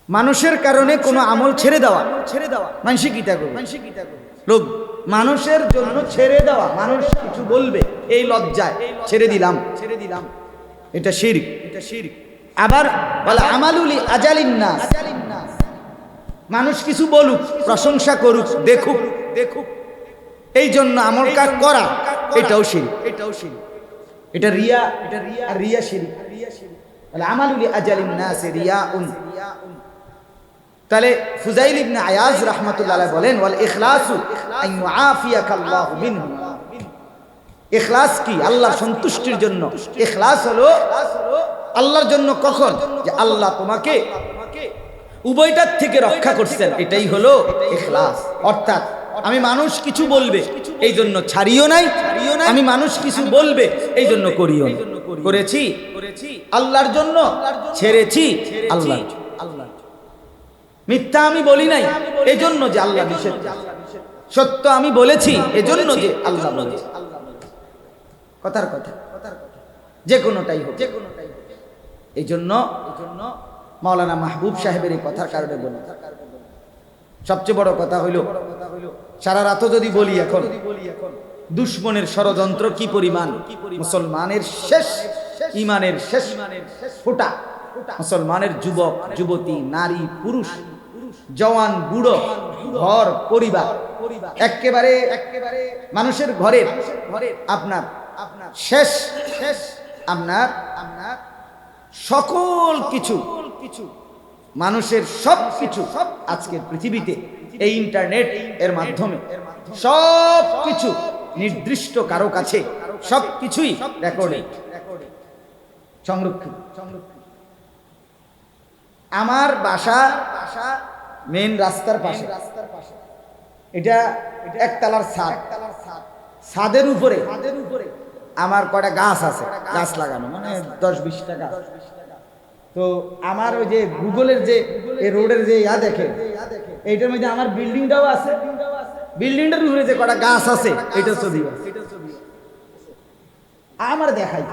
মানুষের কারণে কোনো আমল ছেড়ে দেওয়া মানসিক গীতা করবে লোক মানুষের জন্য ছেড়ে দেওয়া, মানুষ কিছু বলবে এই লজ্জায় ছেড়ে দিলাম, এটা শিরক। আবার বলে আমালুলি আজালিন নাস, মানুষ কিছু বলুক, প্রশংসা করুক, দেখুক, এই জন্য আমল কাজ করা, এটাও শিরক। এটা রিয়া, আর রিয়া শিরক। বলে আমালুলি আজালিন নাস রিয়াউন। তাহলে ফুজাইল ইবনে আয়াজ রাহমাতুল্লাহ আলাইহি বলেন ওয়াল ইখলাসু আন ইউআফিয়াকাল্লাহু মিনহু। ইখলাস কি? আল্লাহর সন্তুষ্টির জন্য। ইখলাস হলো আল্লাহর জন্য কখন? যে আল্লাহ তোমাকে উভয়টার থেকে রক্ষা করছেন, এটাই হলো ইখলাস। অর্থাৎ আমি মানুষ কিছু বলবে এই জন্য ছাড়িও নাই, আমি মানুষ কিছু বলবে এই জন্য করিও না। করেছি আল্লাহর জন্য, ছেড়েছি আল্লাহ। মিথ্যা আমি বলি নাই এজন্য যে আল্লাহ নিষেধ, সত্য আমি বলেছি এজন্য যে আল্লাহ বলেছে। কথার কথা, যে কোনোটাই হোক। এই জন্য মাওলানা মাহবুব সাহেবের এই কথার কারণে বলি। সবচেয়ে বড় কথা হইল, সারা রাতও যদি বলি এখন, দুশ্মনের ষড়যন্ত্র কি পরিমাণ, মুসলমানের শেষ ইমানের শেষ ফোঁটা, মুসলমানের যুবক যুবতী, নারী পুরুষ, জওয়ান বুড়ো, ঘর পরিবার, একেবারে মানুষের ঘরে আপনার শেষ আপনার সকল কিছু, মানুষের সব কিছু আজকের পৃথিবীতে এই ইন্টারনেট এর মাধ্যমে সব কিছু নির্দিষ্ট কারো কাছে সব কিছুই রেকর্ডে সংরক্ষিত। আমার বাসা মেন রাস্তার পাশে, এটা একতলার ছাদ, ছাদের উপরে আমার কয়টা গাছ আছে, গাছ লাগানো, মানে 10-20টা গাছ। তো আমার ওই যে গুগলের যে রোডের যে দেখে, এইটার মধ্যে আমার বিল্ডিংটাও আছে, বিল্ডিংটার উপরে যে কটা গাছ আছে এটা ছবি আমার দেখাই।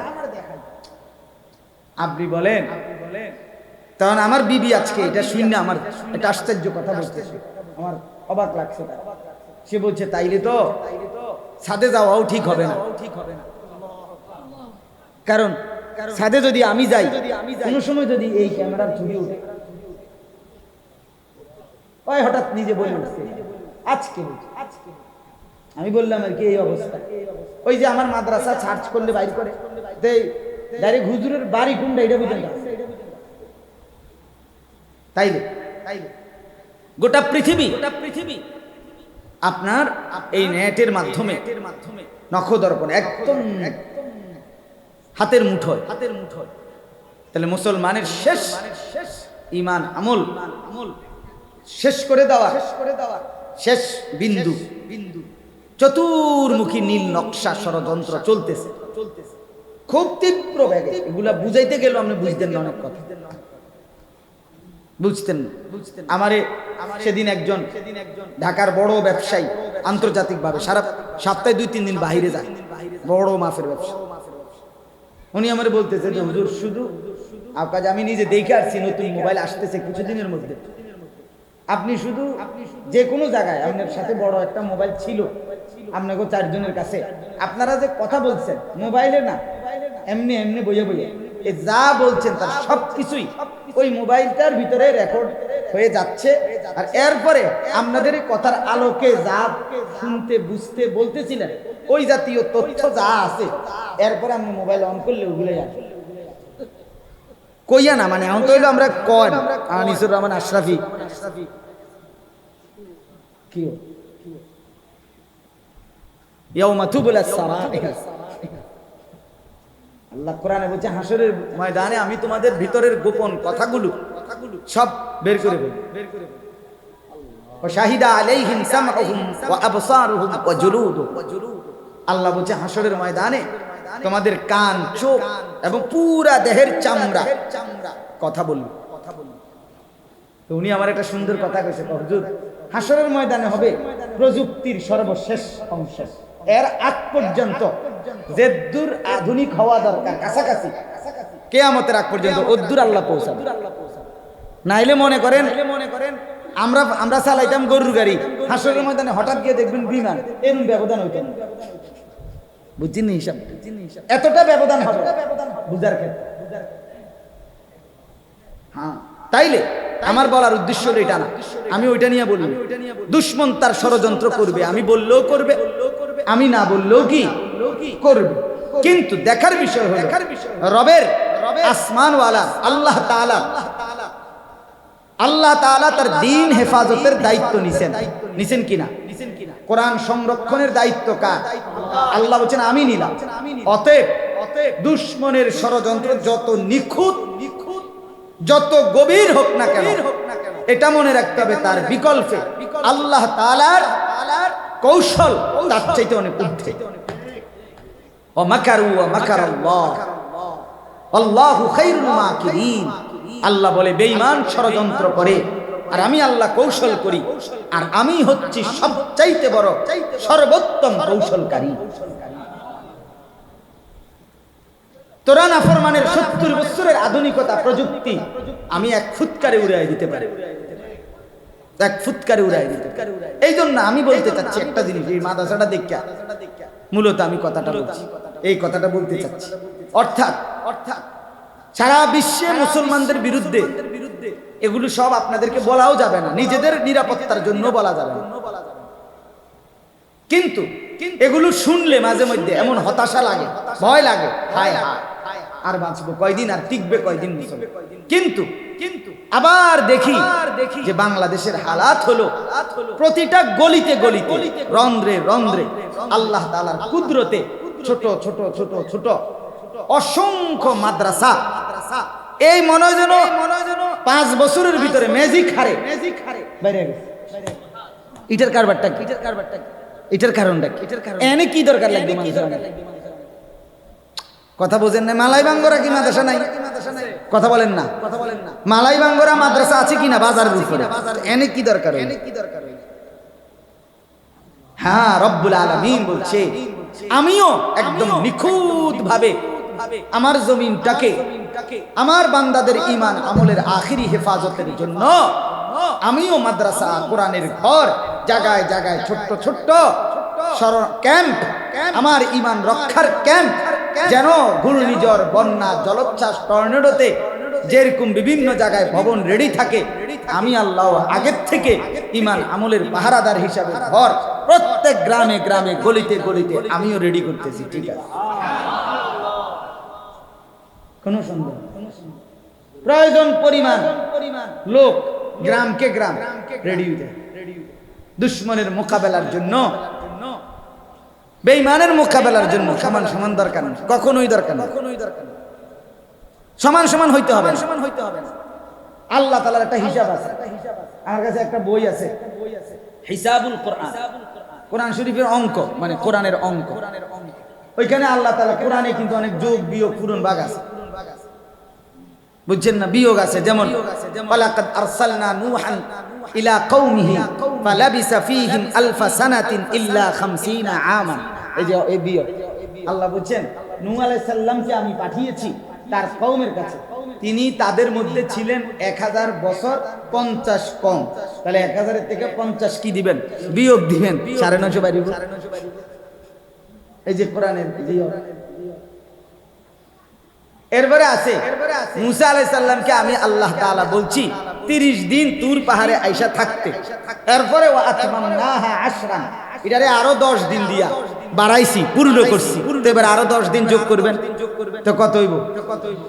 আপনি বলেন, তখন আমার বিবি আজকে এটা শুনে আমার একটা আশ্চর্য কথা বলতেছে, আমার অবাক লাগছে। সে বলছে তাইলে তো ছাদে যাওয়াও ঠিক হবে না, কারণ ছাদে যদি আমি যাই, কোনো সময় যদি এই ক্যামেরার ছবি উঠে, ওই হঠাৎ নিজে বলে উঠছে আজকে। আমি বললাম আর কি এই অবস্থা। ওই যে আমার মাদ্রাসা সার্চ করলে বাইর করে ডাইরেক্ট হুজুরের বাড়ি কোনটা এটা বুঝেন। তাইলে গোটা পৃথিবী আপনার এই নেটের মাধ্যমে নখদর্পণ একদম হাতের মুঠোয়। তাহলে মুসলমানের শেষ ঈমান আমল শেষ করে দেওয়া, শেষ বিন্দু, চতুর্মুখী নীল নকশা ষড়যন্ত্র চলতেছে খুব তীব্র বেগে। এগুলা বুঝাইতে গেল আপনি বুঝতেন না, অনেক কথা বুঝতেন না। আমারে সেদিন একজন ঢাকার বড় ব্যবসায়ী, আন্তর্জাতিকভাবে সারা সপ্তাহে 2-3 দিন বাইরে যায়, বড় মাফের ব্যবসা। উনি আমার বলতেছে যে হুজুর শুধু আপনার, আমি নিজে দেখে আসছি নতুন মোবাইল আসতেছে কিছুদিনের মধ্যে, আপনি শুধু যে কোনো জায়গায় আপনার সাথে বড় একটা মোবাইল ছিল আপনাকে 4 জনের কাছে, আপনারা যে কথা বলছেন মোবাইলে না, এমনি এমনি বইয়ে যা বলছেন তার সব কিছুই ওই মোবাইলটার ভিতরে রেকর্ড হয়ে যাচ্ছে। আর এরপরে আপনাদের কথার আলোকে যা শুনতে বুঝতে বলতেছিলেন ওই জাতীয় তথ্য যা আছে, এরপরে আপনি মোবাইল অন করলে ওগুলোই আসবে। কইয়া না, মানে এখন তো হইলো আমরা কন আনিসুর রহমান আশরাফি কি ইয়াউমা তুবলাস সারাইর। আল্লাহ কোরআনে বলছে হাসরের ময়দানে আমি তোমাদের ভিতরের গোপন কথাগুলো সব বের করে দেব। ওয়া শাহিদা আলাইহিম সামউহুম ওয়া আবসারুহুম ওয়া জুলুদুহুম। আল্লাহ বলছে হাসরের ময়দানে তোমাদের কান, চোখ এবং পুরা দেহের চামড়া কথা বলবে। তো উনি আমার একটা সুন্দর কথা কইছে, হুজুর হাসরের ময়দানে হবে প্রযুক্তির সর্বশেষ অংশ, এর আগ পর্যন্ত যে দূর আধুনিক হওয়া দরকার কাছাকাছি, কিয়ামতের আগ পর্যন্ত ওদ্দুর আল্লাহ পৌঁছাবে। নাইলে মনে করেন আমরা চালাইতাম গরুর গাড়ি, হাসরের ময়দানে হঠাৎ গিয়ে দেখবেন বিমান, এরকম ব্যবধান হইতেন। বুঝছেন হিসাব, এতটা ব্যবধান হবে বুঝার ক্ষেত্রে। হ্যাঁ, তাইলে আমার বলার উদ্দেশ্য এটা না, আমি ওইটা নিয়ে বলবো। দুশ্মন তার ষড়যন্ত্র করবে, আমি বললেও করবে, আমি না বললেও কি করবে। কিন্তু দেখার বিষয় হলো রবের আসমানওয়ালা আল্লাহ তাআলা তার দ্বীন হেফাজতের দায়িত্ব নিছেন কিনা? কোরআন সংরক্ষণের দায়িত্ব কার? আল্লাহ বলেন আমি নিলাম। অতএব দুশ্মনের ষড়যন্ত্র যত নিখুঁত, যত গভীর হোক না কেন, এটা মনে রাখতে হবে তার বিকল্পে আল্লাহ তাআলার কৌশল তার চাইতে অনেক ঊর্ধ্বে। ওয়া মাকারু ওয়া মাকারাল্লাহ আল্লাহু খায়রুল মাকিরিন। আল্লাহ বলে বেঈমান ষড়যন্ত্র করে আর আমি আল্লাহ কৌশল করি, আর আমি হচ্ছি সবচাইতে বড় সর্বোত্তম কৌশলকারী। তোরা নাফরমানের 70 বছরের আধুনিকতা প্রযুক্তি আমি এক ফুৎকারে উড়াই দিতে পারি, এক ফুৎকারে উড়াই দিতে। এই জন্য আমি বলতে চাচ্ছি একটা জিনিস, এই মাদ্রাসাটা দেখা মূলত আমি কথাটা বলছি, এই কথাটা বলতে চাচ্ছি। অর্থাৎ সারা বিশ্বে মুসলমানদের বিরুদ্ধে এগুলো সব আপনাদেরকে বলাও যাবে না, নিজেদের নিরাপত্তার জন্য বলা যাবে না। কিন্তু এগুলো শুনলে মাঝে মধ্যে এমন হতাশা লাগে, ভয় লাগে, হায় হায় আর বাঁচবো কয়দিন, আর টিকবে কয়দিন। কিন্তু আবার দেখি যে বাংলাদেশের হালাত হলো প্রতিটা গলিতে গলিতে, রন্ধ্রে রন্ধ্রে আল্লাহ তাআলার কুদরতে ছোট ছোট ছোট ছোট অসংখ্য মাদ্রাসা। এই মনে যেন 5 বছরের ভিতরে ম্যাজিক হারে বাইরে গেছে। এটার কারবারটা কি? এটার কারণটা কি? এনে কি দরকার লাগবে মানুষের? কথা বোঝেন না? মালাই বাঙ্গরা কি মাদ্রাসা নাই? কথা বলেন না। মালাই বাঙ্গরা মাদ্রাসা আছে কিনা বাজারের উপরে? এনে কি দরকার? হ্যাঁ, রব্বুল আলামিন বলছে আমিও একদম নিখুঁত ভাবে আমার জমিনটাকে, আমার বান্দাদের ঈমান আমলের আখিরি হেফাজতের জন্য আমিও মাদ্রাসা, কোরআনের ঘর, জায়গায় জায়গায় ছোট্ট ছোট্ট ক্যাম্প, আমার ঈমান রক্ষার ক্যাম্প, যেন ঘূর্ণিঝড়, বন্যা, জলোচ্ছ্বাস, টর্নেডোতে যেরকম বিভিন্ন জায়গায় ভবন রেডি থাকে, আমি আল্লাহ আগের থেকে ঈমান আমলের পাহারাদার হিসাবে ঘর প্রত্যেক গ্রামে গ্রামে গলিতে গলিতে আমিও রেডি করতেছি। ঠিক আছে, কোন সন্দেহ? প্রয়োজন পরিমাণ লোক গ্রামকে গ্রাম রেডি হয়ে যায় দুশ্মনের মোকাবেলার জন্য, বেঈমানের মোকাবেলার জন্য। সমান সমান দরকার না, কখনোই দরকার না, সমান সমান হইতে হবে। আল্লাহ তাআলার একটা হিসাব আছে। আমার কাছে একটা বই আছে, হিসাবুল কোরআন, কোরআন শরীফের অঙ্ক, মানে কোরআনের অঙ্ক। ওইখানে আল্লাহ তাআলা কোরআনে কিন্তু অনেক যোগ বিয়োগ পূরণ ভাগ আছে, বুঝছেন না? বিয়োগ আছে, যেমন ওয়ালাকাদ আরসালনা নূহান ইলা কওমিহি ফালাবিসা ফীহিম আলফা সানাতিন ইল্লা 50 আমান। এই যে এই বিয়োগ আল্লাহ বলছেন নূহ আলাইহিস সালামকে আমি পাঠিয়েছি তার কওমের কাছে, তিনি তাদের মধ্যে ছিলেন 1000 বছর 50 কম। তাহলে 1000 এর থেকে 50 কি দিবেন? বিয়োগ দিবেন, 950 বাড়িব। এই যে কোরআনের বিয়োগ। এরপরে আছে মুসা আলাইহিস সালামকে আমি আল্লাহ তাআলা বলছি 30 দিন তুর পাহাড়ে আইসা থাকতে, এরপরে ওয়া আতমামনাহা 10, এটারে আরো 10 দিন দিয়া বাড়াইছি, পূর্ণ করছি। এবার আরো 10 দিন যোগ করবেন, তো কত হইব?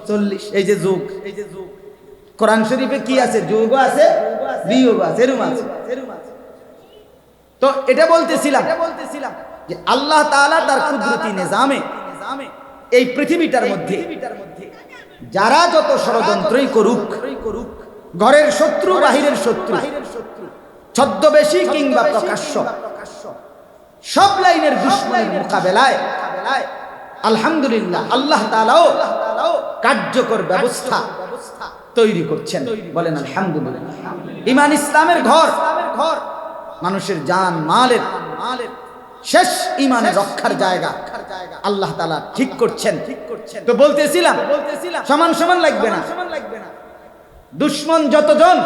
40। এই যে যোগ, কোরআন শরীফে কি আছে? যোগও আছে, বিয়োগও আছে, এরকম আছে। তো এটা বলতেছিলাম যে আল্লাহ তাআলা তার কুদরতি নিজামে এই পৃথিবীটার মধ্যে যারা যত ষড়যন্ত্রই করুক, ঘরের শত্রু, বাহিরের শত্রু, ছদ্মবেশী কিংবা প্রকাশ্য, সব লাইনের দুশমনের মোকাবেলায় আলহামদুলিল্লাহ আল্লাহ তাআলাও কার্যকর ব্যবস্থা তৈরি করছেন। বলেন আলহামদুলিল্লাহ। ঈমান ইসলামের ঘর, মানুষের জান মালের শেষ ঈমানে রক্ষার জায়গা আল্লাহ তাআলা ঠিক করছেন। তো বলতেছিলাম সমান সমান লাগবে না, দুশ্মন যতজন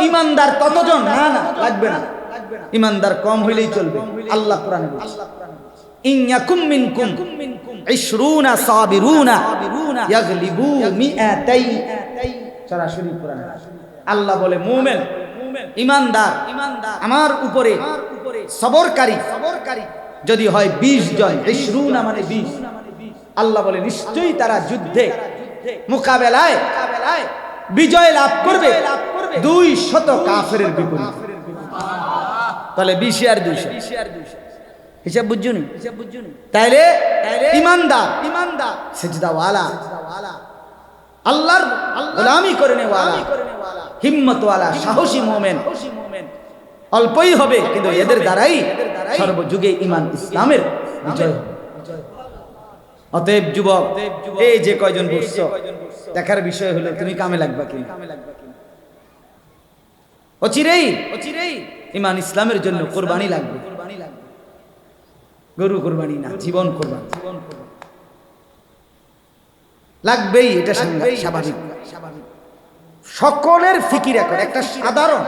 ইমানদার ততজন। না না, লাগবে না, ইমানদার কম হইলেই চলবে। আল্লাহ কোরআনে বলছে, ইন ইয়াকুম মিনকুম 20 সাবিরুনা ইয়াগলিবু মিআতাই। সরাসরি কোরআনে আল্লাহ বলে, মুমিন ইমানদার আমার উপরে সবরকারী যদি হয় 20 জন, 20 মানে 20, আল্লাহ বলে নিশ্চয়ই তারা যুদ্ধে মোকাবেলায় বিজয় লাভ করবে 200 কাফেরের বিপরীতে। তাহলে 20 আর 200 হিসাব বুঝুনি? তাইলে ইমানদার সিজদাওয়ালা, আল্লাহর গোলামি করে নেওয়ালা, হিম্মতওয়ালা, সাহসী মুমিন অল্পই হবে, কিন্তু এদের দ্বারাই সর্বযুগে ঈমান ইসলামের বিজয় হবে। অতএব যুবক, এই যে কয়জন বসছো, দেখার বিষয় হলো তুমি কামে লাগবা কিনা। অচিরেই ঈমান ইসলামের জন্য কুরবানি লাগবে। গরু কুরবানি না, জীবন কুরবানি লাগবেই। এটা স্বাভাবিক। সকলের ফিকির এখন একটা সাধারণ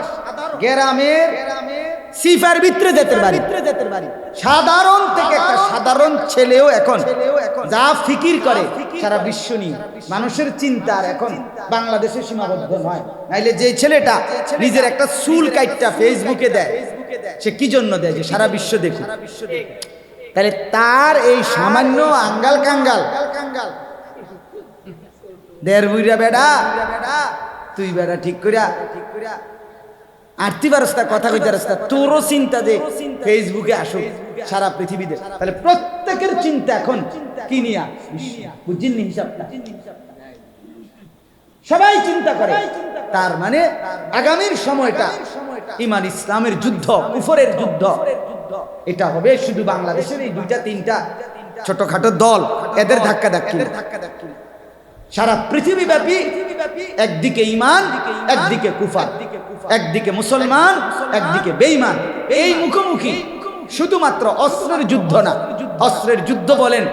গ্রামের সিফার ভিতরে যেতে পারি, সাধারণ থেকে একটা সাধারণ ছেলেও এখন যা ফিকির করে সারা বিশ্ব নিয়ে। মানুষের চিন্তার এখন বাংলাদেশে সীমাবদ্ধ নয়। নাইলে যে ছেলেটা নিজের একটা চুল কাইটটা ফেসবুকে দেয়, সে কি জন্য দেয়? যে সারা বিশ্ব দেখুক। তাহলে তার এই সামান্য আঙ্গাল কাঙ্গাল দেড় বুইরা বেড়া, তুই বেড়া ঠিক করিয়া আরতি রাস্তা কথা কইতে রাস্তা, তোরও চিন্তা যে ফেসবুকে আসুক সারা পৃথিবীতে। তাহলে প্রত্যেকের চিন্তা এখন কি নিয়া? বুঝছেন হিসাবটা? সবাই চিন্তা করে। তার মানে আগামীর সময়টা ঈমান ইসলামের যুদ্ধ, কুফরের যুদ্ধ, এটা হবে শুধু বাংলাদেশের এই 2-3টা ছোটখাটো দল, এদের ধাক্কা ধাক্কি। সারা পৃথিবী ব্যাপী একদিকে ঈমান, একদিকে কুফর, একদিকে মুসলমান, একদিকে বেঈমান, এই মুখোমুখি। শুধুমাত্র অস্ত্রের যুদ্ধ না, অস্ত্রের যুদ্ধ বলেন,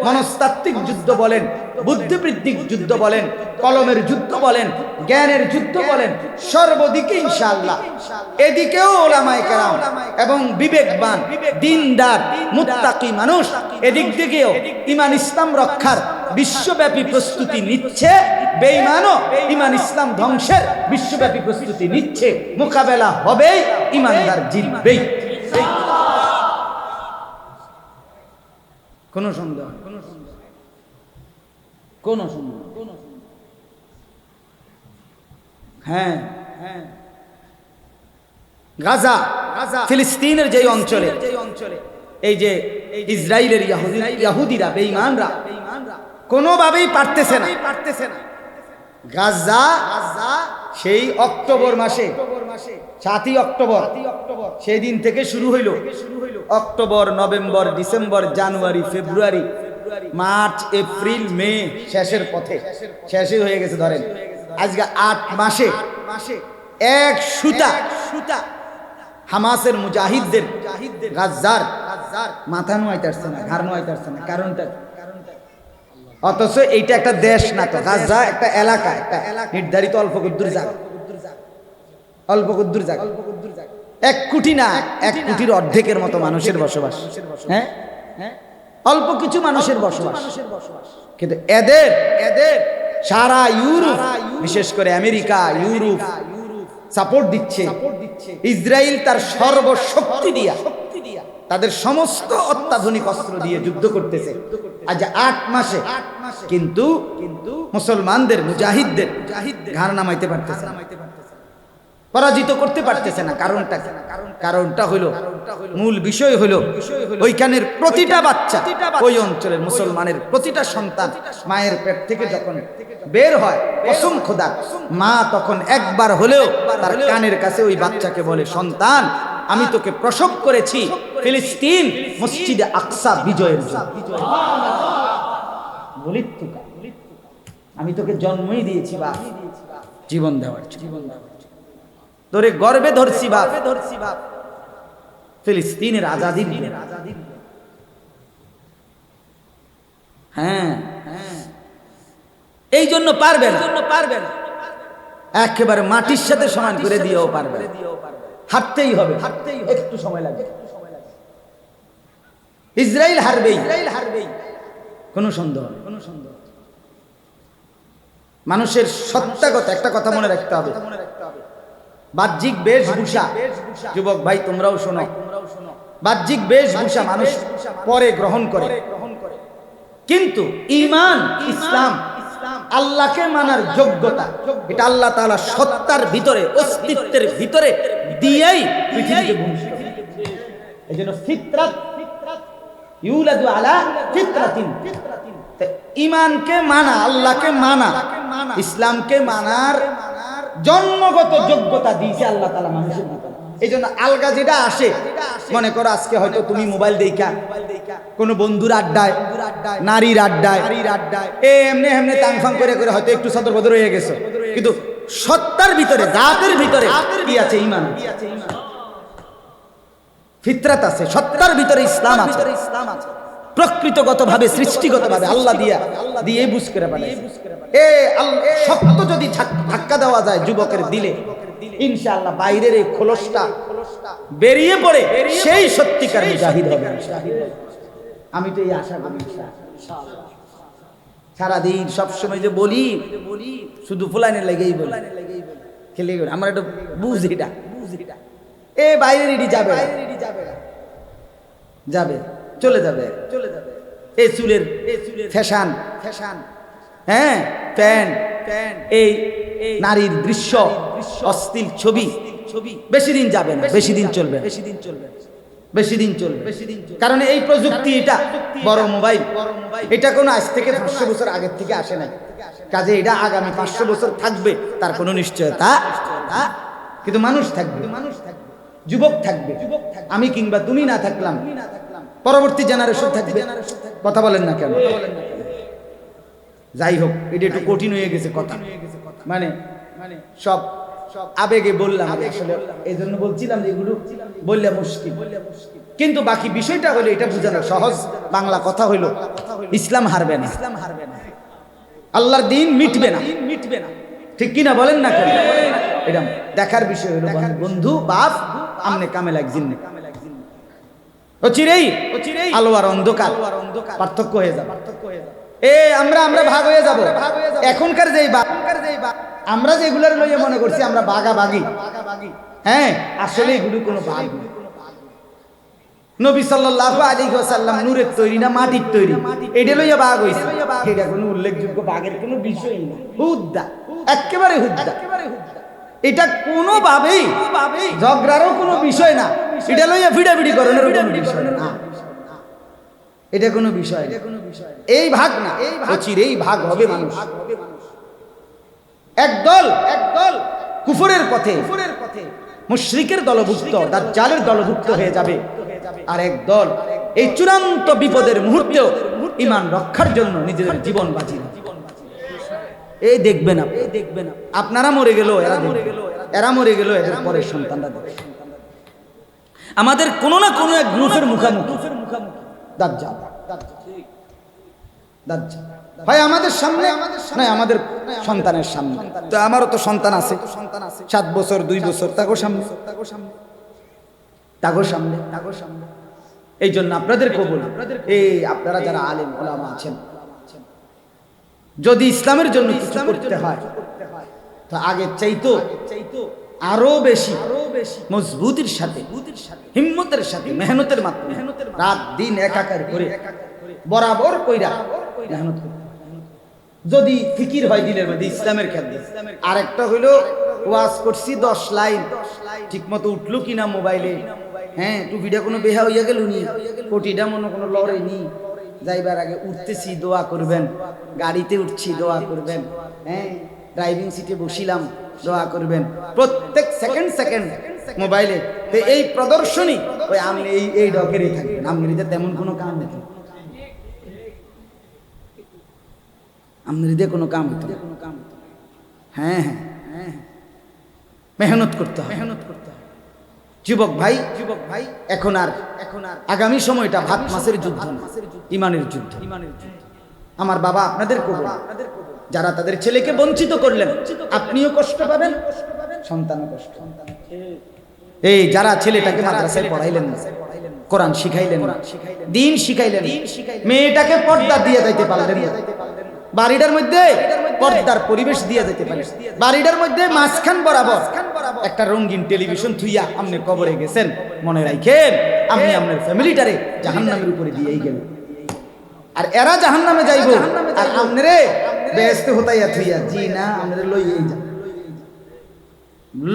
মনস্তাত্ত্বিক যুদ্ধ বলেন, বুদ্ধিবৃত্তিক যুদ্ধ বলেন, কলমের যুদ্ধ বলেন, জ্ঞানের যুদ্ধ বলেন, সর্বদিকে ইনশাআল্লাহ। এদিকেও ওলামায়ে কেরাম এবং বিবেকবান দ্বীনদার মুত্তাকি মানুষ এদিক থেকেও ঈমান ইসলাম রক্ষার বিশ্বব্যাপী প্রস্তুতি নিচ্ছে। বেঈমানও ঈমান ইসলাম ধ্বংসের বিশ্বব্যাপী প্রস্তুতি নিচ্ছে। মোকাবেলা হবেই, ঈমানদার জিতবেই। কোন সন্দেহ? হ্যাঁ, গাজা ফিলিস্তিনের যে অঞ্চলে এই যে ইসরায়েলের ইহুদিরা, বেঈমানরা কোনোভাবেই পারতেছে না। গাজা সেই অক্টোবর মাসে, 7ই অক্টোবর, সেই দিন থেকে শুরু হইল। অক্টোবর, নভেম্বর, ডিসেম্বর, জানুয়ারি, ফেব্রুয়ারি, মার্চ, এপ্রিল, মে, শেষের পথে, শেষই হয়ে গেছে। ধরেন আজকে 8 মাসে এক সুতা হামাসের মুজাহিদদের গাজ্জার মাথা নোয়াইতে আসছে না, ঘাড় নোয়াইতে আসছে না। কারণটা? অথচ এইটা একটা দেশ না তো, গাজা একটা এলাকা, একটা নির্ধারিত অল্প কুদ্দুর জায়গা, অল্প কুদ্দুর জায়গা, 1 কোটি না, 1 কোটির অর্ধেকের মতো মানুষের বসবাস। হ্যাঁ, অল্প কিছু মানুষের বসবাস। কিন্তু এদের সারা ইউরোপ, বিশেষ করে আমেরিকা, ইউরোপ সাপোর্ট দিচ্ছে। ইসরায়েল তার সর্বশক্তি দিয়া, তাদের সমস্ত অত্যাধুনিক অস্ত্র দিয়ে যুদ্ধ করতেছে আজ 8 মাসে। কিন্তু মুসলমানদের, মুজাহিদদের ঘাড় নামাইতে পারতেছে না, পরাজিত করতে পারতেছে না। কারণটা হলো, মূল বিষয় হলো ওইখানের প্রতিটা বাচ্চা, ওই অঞ্চলের মুসলমানের প্রতিটা সন্তান মায়ের পেট থেকে যখন বের হয়, কসম খোদা, মা তখন একবার হলেও তার কানের কাছে ওই বাচ্চাকে বলে, সন্তান, আমি তোকে প্রসব করেছি ফিলিস্তিন মসজিদে আকসা বিজয়ের জন্য। আমি তোকে জন্মই দিয়েছি বা জীবন দেওয়ার জন্য, তোরে গর্বে ধরছি বাপ, ফিলিস্তিনের আজাদির। হ্যাঁ, এই জন্য পারবে না। একেবারে মাটির সাথে সমান করে দিয়েও পারবে, হাঁটতেই হবে, একটু সময় লাগবে। ইসরায়েল হারবেই, কোনো সন্দেহ নেই। মানুষের সত্তাগত একটা কথা মনে রাখতে হবে, বাহ্যিক বেশভূষা, যুবক ভাই তোমরাও শোনো, বাহ্যিক বেশভূষা মানুষ পরে গ্রহণ করে, কিন্তু ঈমান ইসলাম আল্লাহকে মানার যোগ্যতা এটা আল্লাহ তাআলা সত্তার ভিতরে, অস্তিত্বের ভিতরে দিয়েই পৃথিবীকে ভূষিত। এজন্য ফিতরাত ইউলাদু আলা ফিতরাতিন, ঈমানকে মানা, আল্লাহকে মানা, ইসলামকে মানার জন্মগত যোগ্যতা দিয়েছে আল্লাহ তাআলা মানুষের ভিতরে। এই জন্য আলগা যেটা আসে, মনে করো আজকে হয়তো তুমি মোবাইল দেখা কোনো বন্ধুর আড্ডায়, নারীর আড্ডায় এমনি এমনি তাংফাং করে করে হয়তো একটু সদরবদর হয়ে গেছো, কিন্তু সত্তার ভিতরে, জাতের ভিতরে কি আছে? ঈমান, ফিতরাত আছে, সত্তার ভিতরে ইসলাম আছে, প্রকৃতগতভাবে সৃষ্টিগতভাবে আল্লাহ দিয়ে বুঝ করে বানাইছে। সত্য যদি ধাক্কা দেওয়া যায় যুবকের দিলে, ইনশাআল্লাহ বাইরের এই খোলসটা বেরিয়ে পড়ে সেই সত্যিকার মুজাহিদ হবে। আমি তো এই আশা করি ইনশাআল্লাহ। সারাদিন সবসময় যে বলি শুধু ফুলাইনে লেগেই বলি, খেলে আমার একটা বুঝ, এটা এ বাইরের ইডি যাবে যাবে চলে যাবে, এই চুলের ফ্যাশন, হ্যাঁ প্যান্ট, এই নারীর দৃশ্য, অশ্লীল ছবি বেশি দিন যাবে না, বেশি দিন চলবে, কারণ এই প্রযুক্তি, এটা বড় মোবাইল, এটা কোনো আজ থেকে 500 বছর আগের থেকে আসে নাই, কাজে এটা আগামী 500 বছর থাকবে তার কোনো নিশ্চয়তা, কিন্তু মানুষ থাকবে, যুবক থাকবে, আমি কিংবা তুমি না থাকলাম পরবর্তী জেনারেশন থাকবে। কথা বলেন না কেন? যাই হোক, এটা একটু কঠিন হয়ে গেছে কথা, মানে সব আবেগে বললাম আসলে, এই জন্য বলছিলাম যে এগুলো বললে মুশকিল, কিন্তু বাকি বিষয়টা হলো এটা বোঝানো সহজ। বাংলা কথা হইলো ইসলাম হারবে না, আল্লাহর দ্বীন মিটবে না, ঠিক কিনা বলেন না কেন? এটা দেখার বিষয় হলো বন্ধু বাপ আমনে কামে লাগজিন, অচিরেই আলো আর অন্ধকার পার্থক্য হয়ে যাবে। আমরা ভাগ হয়ে যাব। এখনকার যেই আমরা যেগুলোর লইয়া মনে করছি আমরা বাগাবাগি, হ্যাঁ আসলে এগুলো কোনো বাগ না। নবী সাল্লাল্লাহু আলাইহি ওয়াসাল্লাম নূরের তৈরি না মাটির তৈরি, এটা লইয়া বাগ হইছে, এটা কোনো উল্লেখযোগ্য বাগের কোনো বিষয় না, হুদ্দা, একেবারে হুদ্দা। এটা কোনোভাবেই ঝগড়ারও কোনো বিষয় না, এটা লইয়া ফিডাফিডি করার কোনো বিষয় না, এটা কোনো বিষয় না। এই ভাগ না, অচিরেই ভাগ হবে মানুষ। একদল কুফরের পথে, মুশরিকের দলভুক্ত, দাজ্জালের দলভুক্ত হয়ে যাবে, আর একদল এই চূড়ান্ত বিপদের মুহূর্তেও ঈমান রক্ষার জন্য নিজেদের জীবন বাজি দেবে। এই দেখবেন আপনারা মরে গেল, এরা মরে গেল, এদের পরের সন্তানরা দেবে। আমাদের কোনো না কোনো এক গ্রুপের মুখামুখি দাজ্জাল, হয় আমাদের সামনে, নয় আমাদের সন্তানের সামনে। তো আমারও তো সন্তান আছে, 7 বছর 2 বছর, তাগো সামনে। এই জন্য আপনাদের কবুল, এই আপনারা যারা আলেম ওলামা আছেন, যদি ইসলামের জন্য কিছু করতে হয় তো আগের চাইতো আরো বেশি মজবুতির সাথে, হিম্মতের সাথে, মেহনতের মাধ্যমে, রাত দিন একাকার করে বরাবর কইরা মেহনত করতে। যদি ফিকির হয় দিলের মধ্যে ইসলামের ক্ষেত্রে, আরেকটা হইলো ওয়াজ করছি 10 লাইন ঠিক মতো উঠলো কিনা মোবাইলে, হ্যাঁ টুপিটা কোনো বেহা হইয়া গেল নি, কোটিটা মনে কোনো লড়ে নি, যাইবার আগে উঠতেছি দোয়া করবেন, গাড়িতে উঠছি দোয়া করবেন, হ্যাঁ ড্রাইভিং সিটে বসিলাম দোয়া করবেন, প্রত্যেক সেকেন্ড মোবাইলে। তো এই প্রদর্শনী ওই আমি এই ডকেরই থাকবেন, আমরিতে তেমন কোনো কাম নেই, আমরিতে কোনো কাম হতো, হ্যাঁ মেহনত করতে হবে। যুবক ভাই এখন আর আগামী সময়টা ভাত মাছের যুদ্ধ, ইমানের যুদ্ধ। আমার বাবা আপনাদের কবুল, যারা তাদের ছেলেকে বঞ্চিত করলেন, আপনিও কষ্ট পাবেন, সন্তানও কষ্ট। এই যারা ছেলেটাকে মাদ্রাসায় পড়াইলেন না, কোরআন শিখাইলেন না, দিন শিখাইলেন, মেয়েটাকে পর্দা দিয়ে যাইতে পারলেন না, বাড়িটার মধ্যে পর্দার পরিবেশ দিয়ে যেতে পারে, বাড়িটার মধ্যে মাঝখান বরাবর একটা রঙিন টেলিভিশন থুইয়া আপনি কবরে গেছেন, মনে রাখেন আপনি আপনার ফ্যামিলিটারে জাহান্নামের উপরে দিয়েই গেলেন। আর এরা জাহান্নামে যাইব, আর আপনারে বেহেশতে হতাইয়া থুইয়া, জি না, আপনারে লইয়েই যাবে,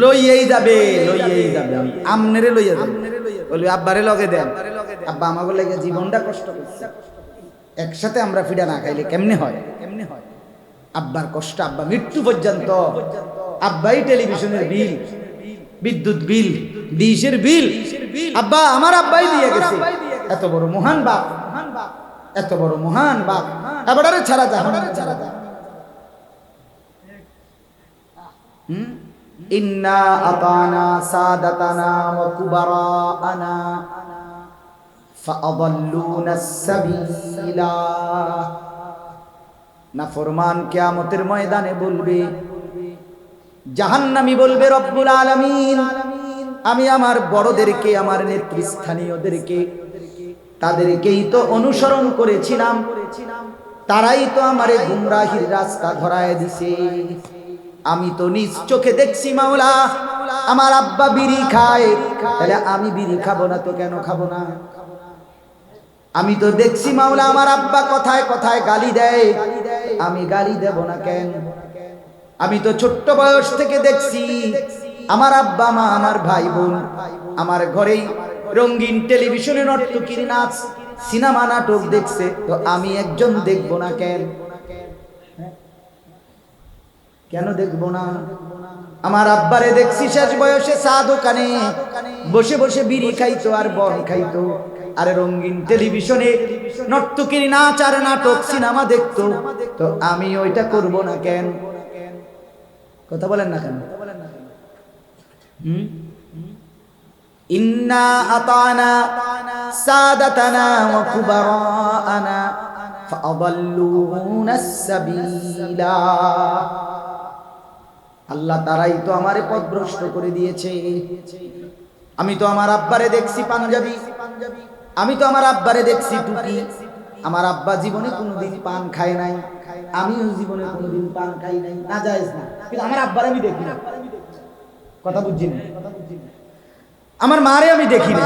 লইয়েই যাবে, লইয়েই যাবে, আমনেরে লইয়া যাবে। বলবে আব্বারে লগে দেন, আব্বা আমাকে লাগে জীবনটা কষ্ট করছে, একসাথে আমরা ফিডা না খাইলে কেমনে হয়? কেমনে হয়? আব্বার কষ্ট, আব্বা মৃত্যু পর্যন্ত আব্বাই টেলিভিশনের বিল, বিদ্যুৎ বিল, ডিশের বিল আব্বা, আমার আব্বাই দিয়ে গেছে। এত বড় মহান বাপ, এত বড় মহান বাপ, এবারে ছাড়া জাহান্নামে ছাড়া যা। ইন্না আতানা সাদাতানা ওয়া কুবারাআনা ফাআদাল্লুনাস সাবিলা। নাফরমান কিয়ামতের ময়দানে বলবে, জাহান্নামী বলবে রব্বুল আলামিন, আমি আমার বড়দেরকে, আমার নেতৃস্থানীয়দেরকে, তাদেরকেই তো অনুসরণ করেছিলাম, তারাই তো আমারে গুমরাহির রাস্তা ধরায় দিছে। আমি তো নিজ চোখে দেখছি মাওলা, আমার আব্বা বিড়ি খায়, তাহলে আমি বিড়ি খাবো না তো কেন খাবো না? আমি তো দেখছি মাওলা, আমার আব্বা কথায় কথায় গালি দেয়, আমি গালি দেব না কেন? আমি তো ছোট্ট বয়স থেকে দেখছি আমার আব্বা মা, আমার ভাই বোন আমার ঘরেই রঙিন টেলিভিশনে নর্তকীর নাচ, সিনেমা নাটক দেখছে, তো আমি একজন দেখব না কেন? কেন দেখব না? আমার আব্বারে দেখছি শেষ বয়সে চা দোকানে বসে বসে বিড়ি খাইতো আর বন খাইতো, আর রঙিন টেলিভিশনে নর্তকীর নাচ আর নাটক সিনেমা দেখতো, তো আমি ওইটা করব না কেন? কথা বলেন না কেন? ইন্না আতানা সাদাতানা ওয়া কুবারাআনা ফাআদাল্লুনাস সাবিলা। আল্লাহ তারাই তো আমারে পথভ্রষ্ট করে দিয়েছে। আমি তো আমার আব্বারে দেখছি পাঞ্জাবি, আমি তো আমার আব্বারে দেখছি টুপি, আমার আব্বা জীবনে কোনোদিন পান খায় নাই, আমিও জীবনে কোনোদিন পান খাই নাই, না জায়েজ না, কিন্তু আমার আব্বারে আমি দেখি না। কথা বুঝছি না? আমার মারে আমি দেখি না,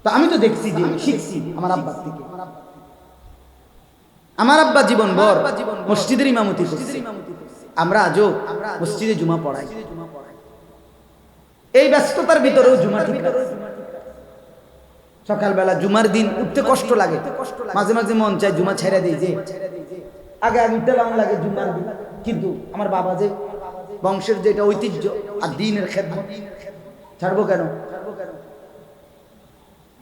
তো আমি তো দেখছি, যে শিখছি আমার আব্বার থেকে। আমার আব্বা জীবন ভর মসজিদের ইমামতি করছে, আমরা আজও মসজিদে জুমা পড়াই। এই ব্যস্ততার ভিতরেও জুমা ঠিক আছে। সকালবেলা জুমার দিন উঠতে কষ্ট লাগে, মাঝে মাঝে মন চায় জুমা ছেড়ে দিই, যে আগে আগে উঠতে লাগে জুমার দিন, কিন্তু আমার বাবা যে বংশের যেটা ঐতিহ্য আর দিনের খেদমত, ছাড়বো কেন?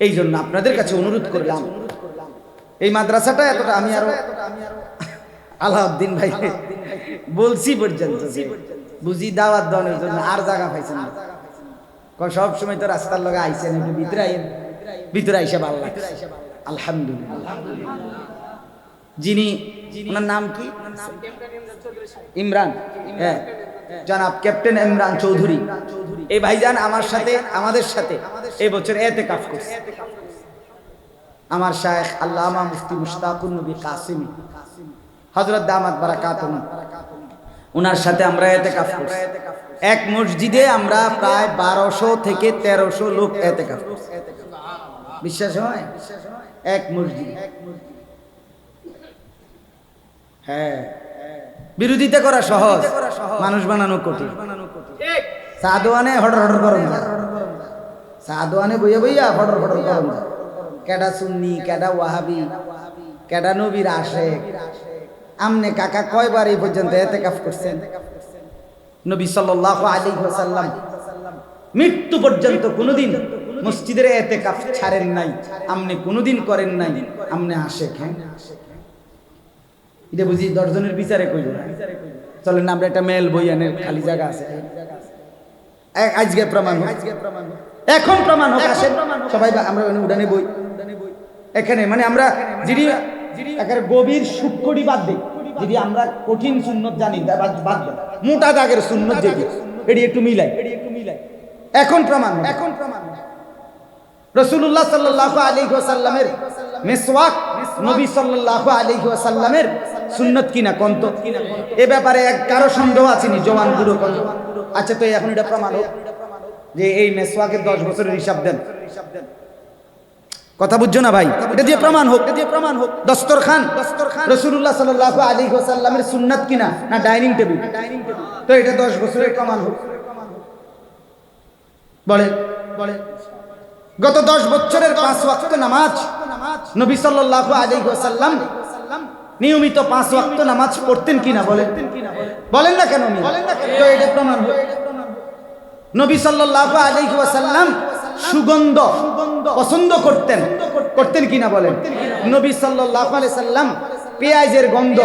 এই জন্য আপনাদের কাছে অনুরোধ করলাম, এই মাদ্রাসাটা এতটা আমি আরো আলাউদ্দিন ভাই বলছি পর্যন্ত, বুঝি দাওয়াত দেওয়ার জন্য আর জায়গা পাইছেন না, সব সময় তো রাস্তার লগে আইছেন, একটু ভিতরে আইন, ভিতরে আইসা ভালো লাগছে, আলহামদুলিল্লাহ। যিনি, ওনার নাম কি? ইমরান, হ্যাঁ, জনাব ক্যাপ্টেন ইমরান চৌধুরী, এই ভাইজান আমার সাথে, আমাদের সাথে এই বছর ইতিকাফ করছে। আমার শায়েখ আল্লামা মুফতি মুশতাকুন নবী কাসিমি হযরত দামাত বারাকাতুহু, ওনার সাথে আমরা ইতিকাফ করছি। এক মসজিদে আমরা প্রায় 1200 থেকে 1300 লোক ইতিকাফ করছি। বিশ্বাস হয়? এক মসজিদে। হ্যাঁ, বিরোধিতা করা সহজ, মানুষ বানানো কঠিন। সাদওয়ানে হড়র হড়র করুন, সাদওয়ানে বইয়া বইয়া হড়র হড়র করুন, কেডা সুন্নি, কেডা ওয়াহাবি, কেডা নবীর আশেক। আমনে কাকা কয়বার এই পর্যন্ত ইতিকাফ করছেন? নবী সাল্লাল্লাহু আলাইহি ওয়াসাল্লাম মৃত্যু পর্যন্ত কোনোদিন মসজিদের ইতিকাফ ছাড়েন নাই, আমনে কোনোদিন করেন নাই, আমনে আশেক। হ্যাঁ, এটা বুঝি 10 জনের বিচারে কইল না। চলেন আমরা একটা মেল বইয়ানের খালি জায়গা আছে, আজকে প্রমাণ হোক, এখন প্রমাণ হোক, আসেন সবাই আমরা উড়ানে বই এখানে, মানে আমরা যিনি একেবারে গভীর সূক্ষ্মটি বাদ দেই, যদি আমরা কঠিন সুন্নত জানি বাদ দেই, মোটা দাগের সুন্নত যেটি এটি একটু মিলাই। এখন প্রমাণ রাসূলুল্লাহ সাল্লাল্লাহু আলাইহি ওয়াসাল্লামের মিসওয়াক নবী সাল্লাল্লাহু আলাইহি ওয়াসাল্লামের সুন্নত কিনা কোনতো এ ব্যাপারে কারো সন্দেহ আছেনি? জওয়ান বুড়ো কোন? আচ্ছা, তো এখন এটা প্রমাণ হোক যে এই মিসওয়াকের 10 বছরের হিসাব দেন। কথা বুঝছো না ভাই? এটা দিয়ে প্রমাণ হোক। দস্তরখান রাসূলুল্লাহ সাল্লাল্লাহু আলাইহি ওয়াসাল্লামের সুন্নাত কিনা না ডাইনিং টেবিল? তো এটা 10 বছরের প্রমাণ হোক। বলে গত 10 বছরের 5 ওয়াক্ত নামাজ নবী সাল্লাল্লাহু আলাইহি ওয়াসাল্লাম নিয়মিত 5 ওয়াক্ত নামাজ পড়তেন কিনা বলেন না কেন? তো এটা প্রমাণ হোক। নবী সাল্লাল্লাহু আলাইহি ওয়াসাল্লাম সুগন্ধ পছন্দ করতেন কিনা বলেন? নবী সাল্লাল্লাহু আলাইহি সাল্লাম পেঁয়াজের গন্ধ,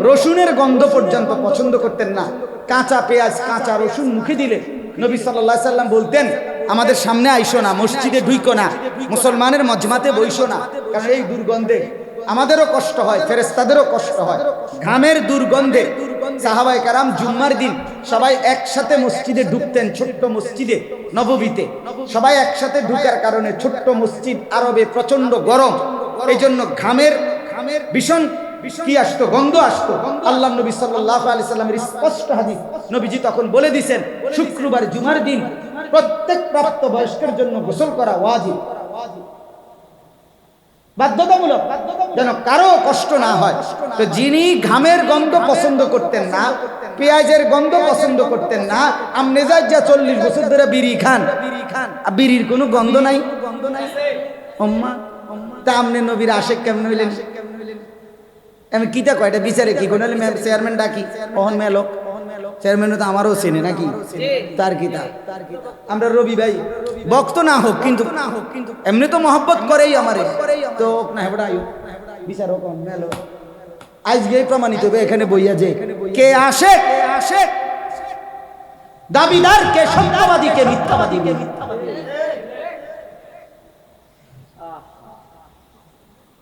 রসুনের গন্ধ পর্যন্ত পছন্দ করতেন না। কাঁচা পেঁয়াজ, কাঁচা রসুন মুখে দিলে নবী সাল্লাল্লাহু আলাইহি সাল্লাম বলতেন, আমাদের সামনে আইসো না, মসজিদে ঢুইকো না, মুসলমানের মজমাতে বইসো না, কারণ এই দুর্গন্ধে আমাদেরও কষ্ট হয়, ফেরেশতাদেরও কষ্ট হয়। ঘামের দুর্গন্ধে সাহাবায়ে কেরাম জুম্মার দিন সবাই একসাথে মসজিদে ঢুকতেন। ছোট্ট মসজিদে নববীতে সবাই একসাথে ঢুকার কারণে, ছোট্ট মসজিদ, আরবে প্রচন্ড গরম, এই জন্য ঘামের ভীষণ কি আসতো, গন্ধ আসতো। আল্লাহ নবী সাল্লাল্লাহু আলাইহি সাল্লামের স্পষ্ট হাদিস, নবীজি তখন বলে দিয়েছেন, শুক্রবার জুমার দিন প্রত্যেক প্রাপ্ত বয়স্কের জন্য গোসল করা ওয়াজিব, বাধ্যতামূলক, যেন কারো কষ্ট না হয়। তো যিনি ঘামের গন্ধ পছন্দ করতেন না, পেঁয়াজের গন্ধ পছন্দ করতেন না, আমনে যা 40 বছর ধরে বিড়ি খান, বিড়ির কোনো গন্ধ নাই, তা আমনে নবীর আশেক কেমন হইলেন? আমি কিতা কয়টা বিচারে কি কোন চেয়ারম্যান ডাকি কখন মেলো, চেয়ারম্যান তো আমারও চেনে নাকি, তার কিতা আমরা রবি ভাই বক্ত না হোক কিন্তু এমনি তো মহব্বত করেই আমারে, তো না হেবড়া আয়ু বিচার হোক মেলো। আজকে প্রমাণিত হবে এখানে বইয়া যে কে আসে দাবিদার, কে সত্যবাদী, কে মিথ্যাবাদী।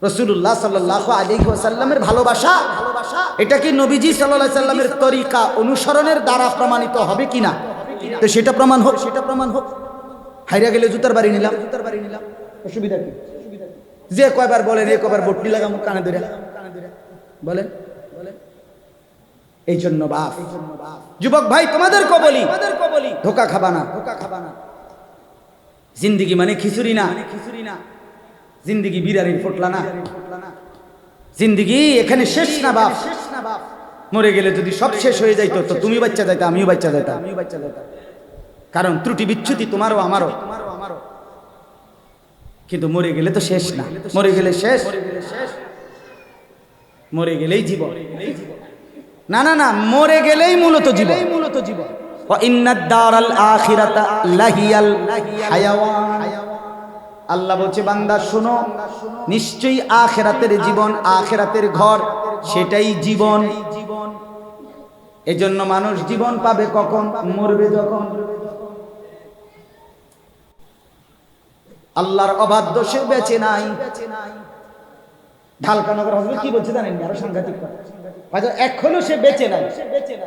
রাসূলুল্লাহ সাল্লাল্লাহু আলাইহি ওয়াসাল্লামের ভালোবাসা, এটা কি নবীজি সাল্লাল্লাহু আলাইহি ওয়াসাল্লামের তরিকা অনুসরণের দ্বারা প্রমাণিত হবে কিনা? তো সেটা প্রমাণ হোক। হাইরা গেলে জুতার বাড়ি নিলাম, অসুবিধা কি? যে কয়বার বলেন এই কয়বার বটনি লাগাম কানে ধরে বলেন। এই জন্য বাপ, যুবক ভাই তোমাদেরকে বলি, ধোকা খাবা না। জিন্দেগি মানে খিচুড়ি না, জিন্দেগি বিরারির ফোটলা না, জিন্দেগি এখানে শেষ না বাপ। মরে গেলে যদি সব শেষ হয়ে যাইতো তো তুমি বাচ্চা যাইতা, আমিও বাচ্চা যাইতাম, কারণ ত্রুটি বিচ্যুতি তোমারও আমারও। কিন্তু মরে গেলে তো শেষ না, মরে গেলে শেষ, মরে গেলেই জীবন। না, মরে গেলেই মূলত জীবন। ওয়া ইন্নাদ দারাল আখিরাতা লাহিয়াল হায়াওয়ান। আল্লাহ বলছে, বান্দা শোনো, নিশ্চয়ই আখিরাতের জীবন, আখিরাতের ঘর, সেটাই জীবন। এজন্য মানুষ জীবন পাবে কখন? মরবে যখন। আল্লাহর অবাধ্য সে বেঁচে নাই। ঢালকানগর হযরত কি বলছে জানেন? আরো সাংঘাতিক কথা, এখনো সে বেঁচে নাই।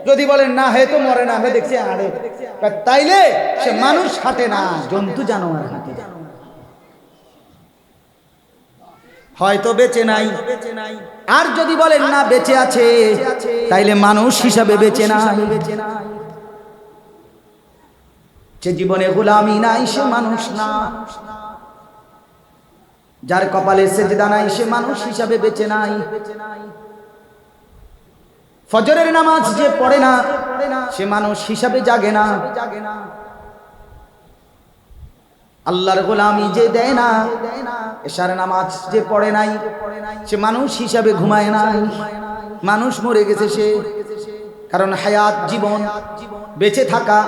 যদি বলেন না হয়তো মরে না, আমরা দেখছি আরে, তাইলে সে মানুষ হাঁটে না, জন্তু জানোয়ার হাঁটে, হয়তো বেঁচে নাই। আর যদি বলেন না বেঁচে আছে, তাইলে মানুষ হিসাবে বেঁচে নাই। সে জীবনে গোলামি নাই, সে মানুষ না। যার কপালে সেজদা নাই, সে মানুষ হিসাবে বেঁচে নাই। ফজরের নামাজ যে পড়ে না, সে মানুষ হিসাবে জাগে না। আল্লাহর গোলামি যে দেয় না, এশার নামাজ যে পড়ে নাই, সে মানুষ হিসাবে ঘুমায় নাই। মানুষ মরে গেছে সে, কারণ হায়াত জীবন, বেঁচে থাকা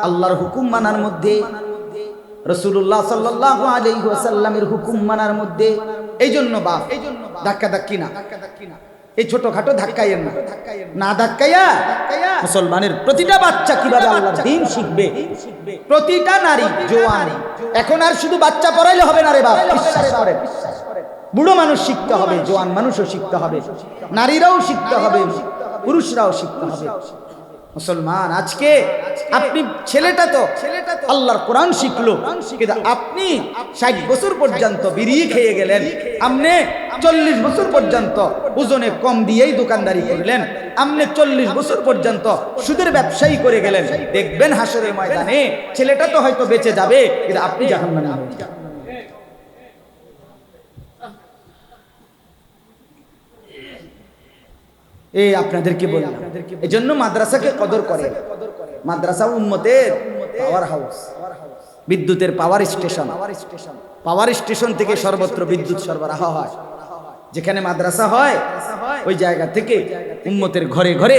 আল্লাহর হুকুম মানার মধ্যে, রাসূলুল্লাহ সাল্লাল্লাহু আলাইহি ওয়াসাল্লামের হুকুম মানার মধ্যে। এই জন্য বাপ ধাক্কা ধাক্কি না, এই ছোটখাটো ধাক্কাইয়ের না ধাক্কাইয়া মুসলমানের প্রতিটা বাচ্চা কিভাবে আল্লাহর দ্বীন শিখবে, প্রতিটা নারী জোয়ান। এখন আর শুধু বাচ্চা পড়াইলে হবে না রে বাপ, বিশ্বাস করেন, বুড়ো মানুষ শিখতে হবে, জোয়ান মানুষও শিখতে হবে, নারীরাও শিখতে হবে, পুরুষরাও শিখতে হবে। মুসলমান, আজকে আপনি ছেলেটা তো আল্লাহর কোরআন শিখলো, কিন্তু আপনি 60 বছর পর্যন্ত বিড়ি খেয়ে গেলেন, আপনি 40 বছর পর্যন্ত ওজনে কম দিয়েই দোকানদারি করলেন, আপনি 40 বছর পর্যন্ত সুদের ব্যবসায়ী করে গেলেন। দেখবেন হাসরের ময়দানে ছেলেটা তো হয়তো বেঁচে যাবে, কিন্তু আপনি জাহান্নামে হয়ে যাবেন। এই আপনাদেরকে বললাম, এই জন্য মাদ্রাসাকে কদর করে। মাদ্রাসা উম্মতের পাওয়ার হাউস, বিদ্যুতের পাওয়ার স্টেশন। পাওয়ার স্টেশন থেকে সর্বত্র বিদ্যুৎ সরবরাহ হয়। যেখানে মাদ্রাসা হয় ওই জায়গা থেকে উম্মতের ঘরে ঘরে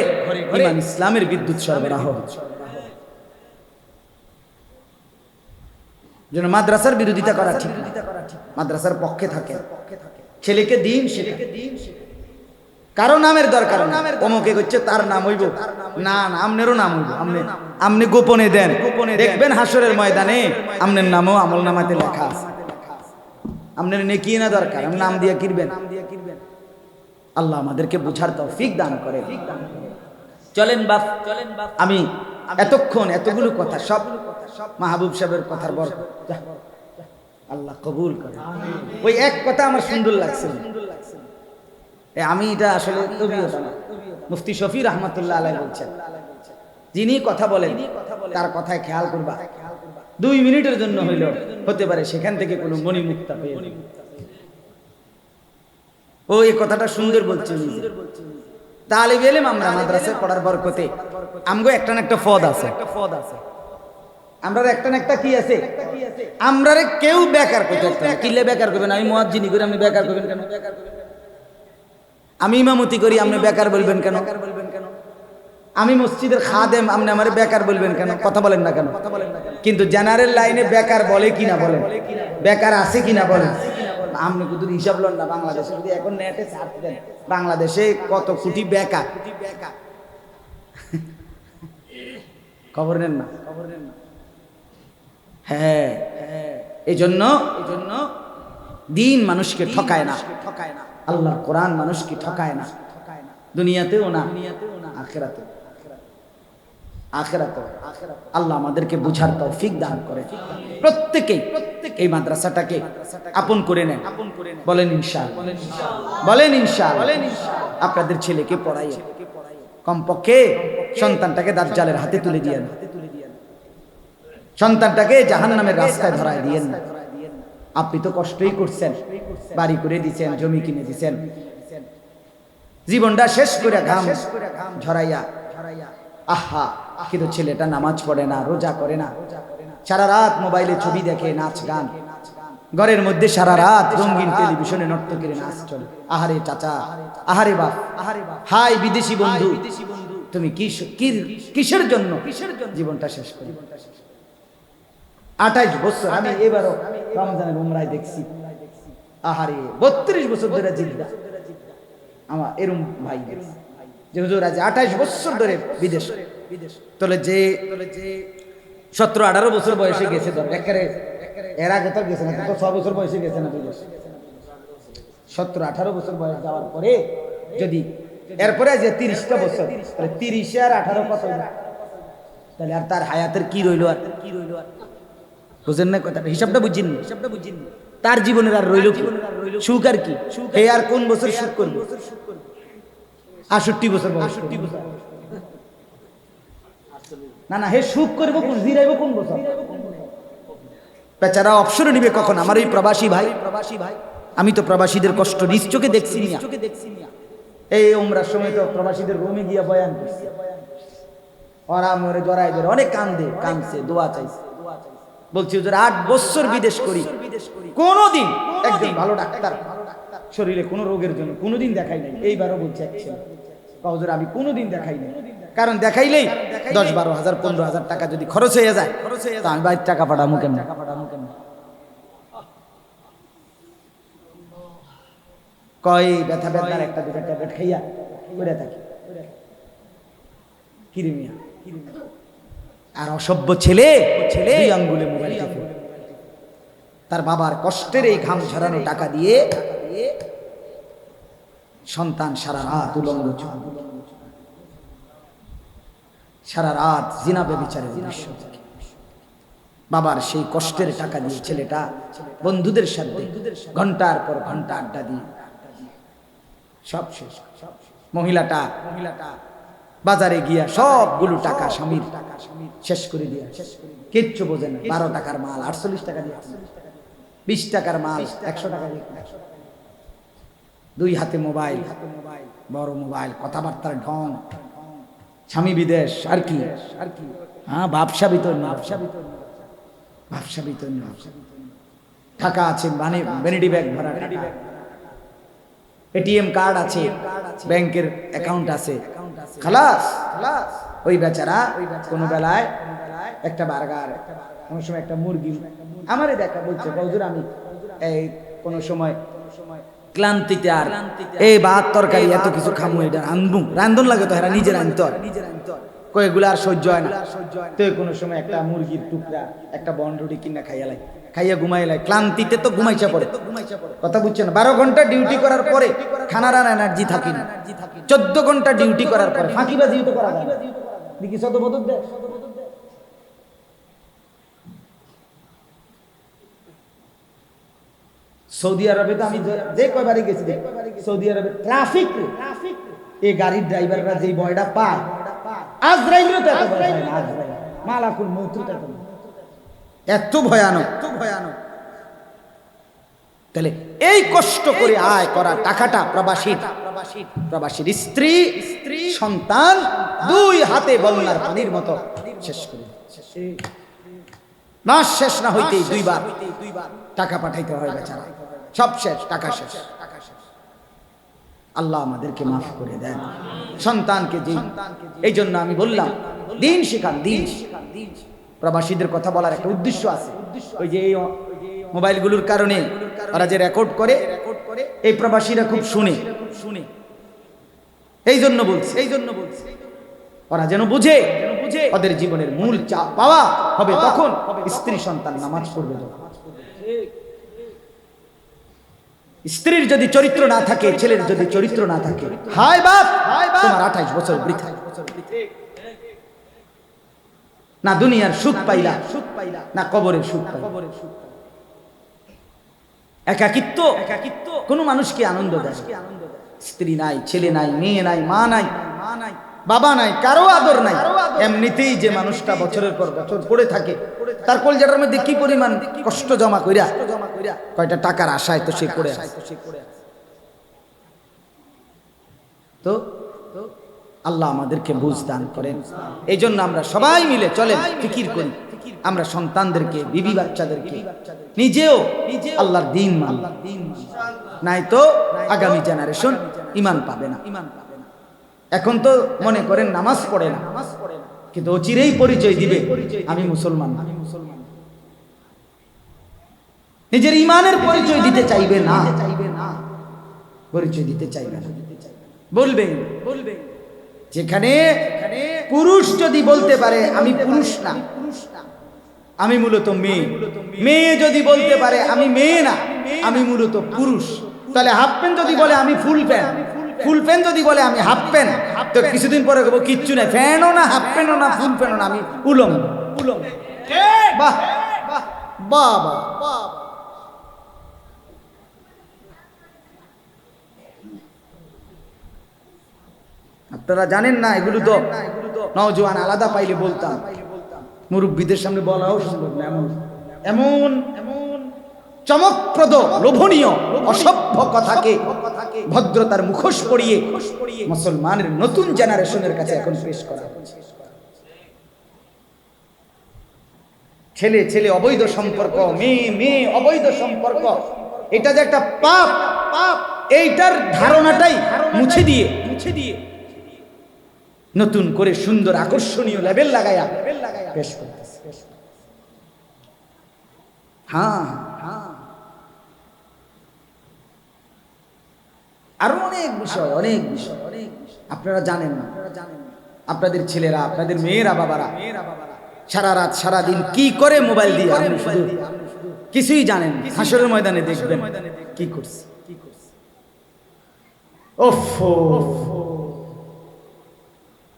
ঈমান ইসলামের বিদ্যুৎ সরবরাহ হয়। যেন মাদ্রাসার বিরোধিতা করা ঠিক না, মাদ্রাসার পক্ষে থাকে। ছেলেকে দিন শেখায়, কারো নামের দরকার না, অমুকে করছে তার নাম হইব না, না আমনেরও নাম হইব, আপনি গোপনে দেন, দেখবেন হাসরের ময়দানে আমনের নামও আমল নামাতে লেখা আছে। আপনার নেকি না দরকার, আমি নাম দিয়ে কিনবেন। আল্লাহ আমাদেরকে বুঝার তৌফিক দান করে। চলেন বাপ, আমি এতক্ষণ এতগুলো কথা সব মাহবুব সাহেবের কথার বরকত আল্লাহ কবুল করে। ওই এক কথা আমার সুন্দর লাগছে, আমি এটা আসলে মুফতি শফি রহমতুল্লাহ আলাইহি বলছেন, যিনি কথা বলেন তার কথায় খেয়াল করবা, 2 মিনিটের জন্য হইল হতে পারে সেখান থেকে কোনো মণিমুক্তা পেয়ে। ও এই কথাটা সুন্দর বলছে, তালিব ইলম আমরা মাদ্রাসায় পড়ার বরকতে আমগো একটা না একটা ফদ আছে, আমরা একটা না একটা কি আছে, আমরা কেউ বেকার করতে পারতাম না। কিলে বেকার করবেন? আমি মুয়াজ্জিনি করি, আপনি বেকার করবেন কেন? আমি ইমামতি করি, আপনি বেকার বলবেন কেন? আমি মসজিদের খাদেম, আপনি আমারে বেকার বলবেন কেন? কথা বলেন না কেন? কিন্তু জেনারেল লাইনে বেকার বলে কিনা বলেন, বেকার আছে কিনা বলেন। আপনি কিন্তু হিসাব লন না, বাংলাদেশে যদি এখন নেটে সার্চ দেন বাংলাদেশে কত কোটি বেকার, খবর নেন না? হ্যাঁ, এই জন্য দিন মানুষকে ঠকায় না, আল্লাহর কোরআন মানুষকে ঠকায় না, দুনিয়াতেও না আখিরাতেও। আল্লাহ আমাদেরকে বুঝার তৌফিক দান করে। প্রত্যেকেই এই মাদ্রাসাটাকে আপন করে নেন, বলেন ইনশাআল্লাহ, বলেন ইনশাআল্লাহ। আপনাদের ছেলেকে পড়াইয়ে, কমপক্ষে সন্তানটাকে দাজ্জালের হাতে তুলে দিয়েন, সন্তানটাকে জাহান্নামের রাস্তায় ধরায় দিয়েন না। আপনি তো কষ্টই করছেন, বাড়ি করে দিচ্ছেন, জমি কিনে দিচ্ছেন, জীবনটা শেষ করে ঘাম ঝরাইয়া, আহা, কিন্তু ছেলেটা নামাজ পড়ে না, রোজা করে না, সারা রাত মোবাইলে ছবি দেখে, নাচ গান, ঘরের মধ্যে সারা রাত রঙিন টেলিভিশনে নর্তকীর নাচ চলে। আহারে চাচা, আহারে বাপ, হাই বিদেশি বন্ধু, তুমি কিসের জন্য জীবনটা শেষ করি? 28 বছর আমি এবারও রমজানের উমরায় দেখছি, আহারে 32 বছর ধরে জিদ্দা আমার এরম ভাই যে হুজুর আছে 28 বছর ধরে বিদেশ, তলে যে 17-18 বছর বয়সে গেছে, এর আগে তো গেছে না, তো 6 বছর বয়সে গেছে না বিদেশ। 17-18 বছর বয়স যাওয়ার পরে যদি এরপরে যে 30টা বছর, তাহলে 30 আর 18 কত, তাহলে আর তার হায়াতের কি রইল? আর বুঝেন না কথাটা? হিসাবটা বুঝিনি, তার জীবনের আর রইল কি? সুখ আর কি? হে আর কোন বছর সুখ করবে? 68 বছর বয়স, 68 বছর না না, হে সুখ করবো কোন, জিরাইব কোন বছর? বেচারা অবসর নিবে কখন? আমার এই প্রবাসী ভাই, আমি তো প্রবাসীদের কষ্ট নিজ চোখে দেখছি না। এই উমরার সময় তো প্রবাসীদের রুমে গিয়া বয়ান করছে, ওরা মরে জড়াই ধরে অনেক কাঁদছে, দোয়া চাইছে, বলছি হুজুর 8 বছর বিদেশ করি, কোনদিন একজন ভালো ডাক্তার শরীরে কোনো রোগের জন্য কোনোদিন দেখাই নাই। এইবারও বলছে এক ছেলে, হুজুর আমি কোনোদিন দেখাই নাই, কারণ দেখাইলেই 10-12 হাজার 15 হাজার টাকা যদি খরচ হয়ে যায়, তা আমি বাইরে টাকা পাঠাবো কেন? কয় ব্যথা ব্যথার একটা দুটা ট্যাবলেট খাইয়া করে থাকি কিরিমিয়া। আর অসভ্য ছেলে 2 আঙ্গুলে মোবাইল টিপে তার বাবার কষ্টের এই ঘাম ঝরানো টাকা দিয়ে সন্তান সারা রাত উলঙ্গ চুল, সারা রাত জিনা ব্যভিচারের দৃশ্য দেখে। বাবার সেই কষ্টের টাকা দিয়ে ছেলেটা বন্ধুদের সাথে ঘন্টার পর ঘন্টা আড্ডা দিয়ে সব শেষ। মহিলাটা বাজারে গিয়া সবগুলো টাকা স্বামীর শেষ করে দিয়া কিচ্ছু বোঝে না। 12 টাকার মাল 48 টাকা দিয়ে, 20 টাকার মাল 100 টাকা দিয়ে, 2 হাতে মোবাইল, বড় মোবাইল, কথাবার্তার ঢং, স্বামী বিদেশ, আর কি হ্যাঁ ব্যবসা ভিতর না, ব্যবসা ভিতর না, টাকা আছে মানে ভ্যানিটি ব্যাগ ভরা টাকা, এটিএম কার্ড আছে, ব্যাংকের অ্যাকাউন্ট আছে, খালাস। ওই বেচারা কোনো বেলায় একটা বার্গার, কোনো সময় একটা মুরগি, আমারে দেখা বলছে হুজুর আমি এই কোনো সময় ক্লান্তিতে আর এই ভাত তরকারি এত কিছু খামু, এটা রান্ধবো, রান্ধন লাগে তো এরা নিজে রান্ধতে হয়, কয়েকগুলো আর সহ্য হয় না, তো কোনো সময় একটা মুরগির টুকরা একটা বনরুটি কিনা খাইয়া ঘুমাইলাই, ক্লান্তিতে তো ঘুমাইছা পড়ে, কথা বুঝছেন। 12 ঘন্টা ডিউটি করার পরে খানার আর এনার্জি থাকে না, 14 ঘন্টা ডিউটি করার পরে ফাঁকিবাজি তো করা যায় দেখি শত বদল দেয়। সৌদি আরবে তো আমি যে কয়বারই গেছি, সৌদি আরবে ট্রাফিক, এই গাড়ির ড্রাইভাররা যেই ভয়টা পায়, আজরাইলেও তো এত ভয় পায় না, আজরাইল মালাকুল মউত এত ভয়ানক, এত ভয়ানক। তাহলে এই কষ্ট করে আয় করা টাকাটা প্রবাসীর স্ত্রী সন্তান 2 হাতে বন্যার পানির মতো শেষ করে, মাস শেষ না হইতেই 2 বার টাকা পাঠাইতে হয় বেচারা, সব শেষ, টাকা শেষ। আল্লাহ আমাদেরকে মাফ করে দেন, সন্তানকে দিন। এই জন্য আমি বললাম দিন শিখান, দিন। প্রবাসীদের কথা বলার একটা উদ্দেশ্য আছে, ওই যে এই মোবাইলগুলোর কারণে ওরা যে রেকর্ড করে, এই প্রবাসীরা খুব শুনে, এই জন্য বলছে ওরা যেন বুঝে ওদের জীবনের মূল পাওয়া হবে তখন স্ত্রী সন্তান নামাজ পড়বে। স্ত্রীর যদি চরিত্র না থাকে, ছেলের যদি চরিত্র না থাকে, হায় বাপ তোমার 28 বছর বৃথা, না দুনিয়ার সুখ পাইলা, না কবরের সুখ পাইলা। একাকিত্ব কোন মানুষকে আনন্দ দেয়? স্ত্রী নাই, ছেলে নাই, মেয়ে নাই, মা নাই, বাবা নাই, কারো আদর নাই, এমনিতেই যে মানুষটা বছরের পর বছর পড়ে থাকে, তার কলজাটার মধ্যে কি পরিমাণ কষ্ট জমা কইরা, কয়টা টাকার আশায় তো সে পড়ে আছে। তো আল্লাহ আমাদেরকে বুঝ দান করেন। এই জন্য আমরা সবাই মিলে চলেন, ফিকির করি, আমরা সন্তানদেরকে, বিবি বাচ্চাদেরকে, নিজেও আল্লাহর দ্বীন মানি, নাই তো আগামী জেনারেশন ঈমান পাবে না। এখন তো মনে করেন নামাজ পড়ে না, কিন্তু অচিরেই পরিচয় দিবে আমি মুসলমান। নিজের ঈমানের পরিচয় দিতে চাইবে না, পরিচয় দিতে চাইবে না, বলবে যেখানে পুরুষ যদি বলতে পারে আমি পুরুষ না, আমি মূলত মেয়ে, মেয়ে যদি বলতে পারে আমি মেয়ে না, আমি মূলত পুরুষ, তাহলে হাফ প্যান্ট যদি বলে আমি ফুল প্যান্ট, ফুল প্যান্ট যদি বলে আমি হাফ প্যান্ট, তো কিছুদিন পরে বলবো কিচ্ছু নাই, ফ্যানও না, হাফ প্যান্টও না, ফুল প্যান্টও না, আমি উলঙ্গ। বাহ বাহ বাহ। আপনারা জানেন না, এগুলো তো নওজোয়ান আলাদা পাইলে বলতাম, মুরব্বীদের সামনে বলাও সম্ভব না। এমন চমকপ্রদ, লোভনীয়, অসভ্য কথাকে ভদ্রতার মুখোশ পরিয়ে মুসলমানের নতুন জেনারেশনের কাছে এখন পেশ করা। ছেলে ছেলে অবৈধ সম্পর্ক, মেয়ে মেয়ে অবৈধ সম্পর্ক, এটা যে একটা পাপ, এইটার ধারণাটাই মুছে দিয়ে নতুন করে সুন্দর আকর্ষণীয় লেভেল লাগায়া পেশ করতেছে। হ্যাঁ, আরো অনেক বিষয়, অনেক বিষয় আপনারা জানেন না। আপনাদের ছেলেরা, আপনাদের মেয়েরা, বাবারা সারা রাত সারা দিন কি করে মোবাইল দিয়ে, আপনি শুধু কিছুই জানেন। হাসরের ময়দানে দেখবেন কি করছে। ওফো,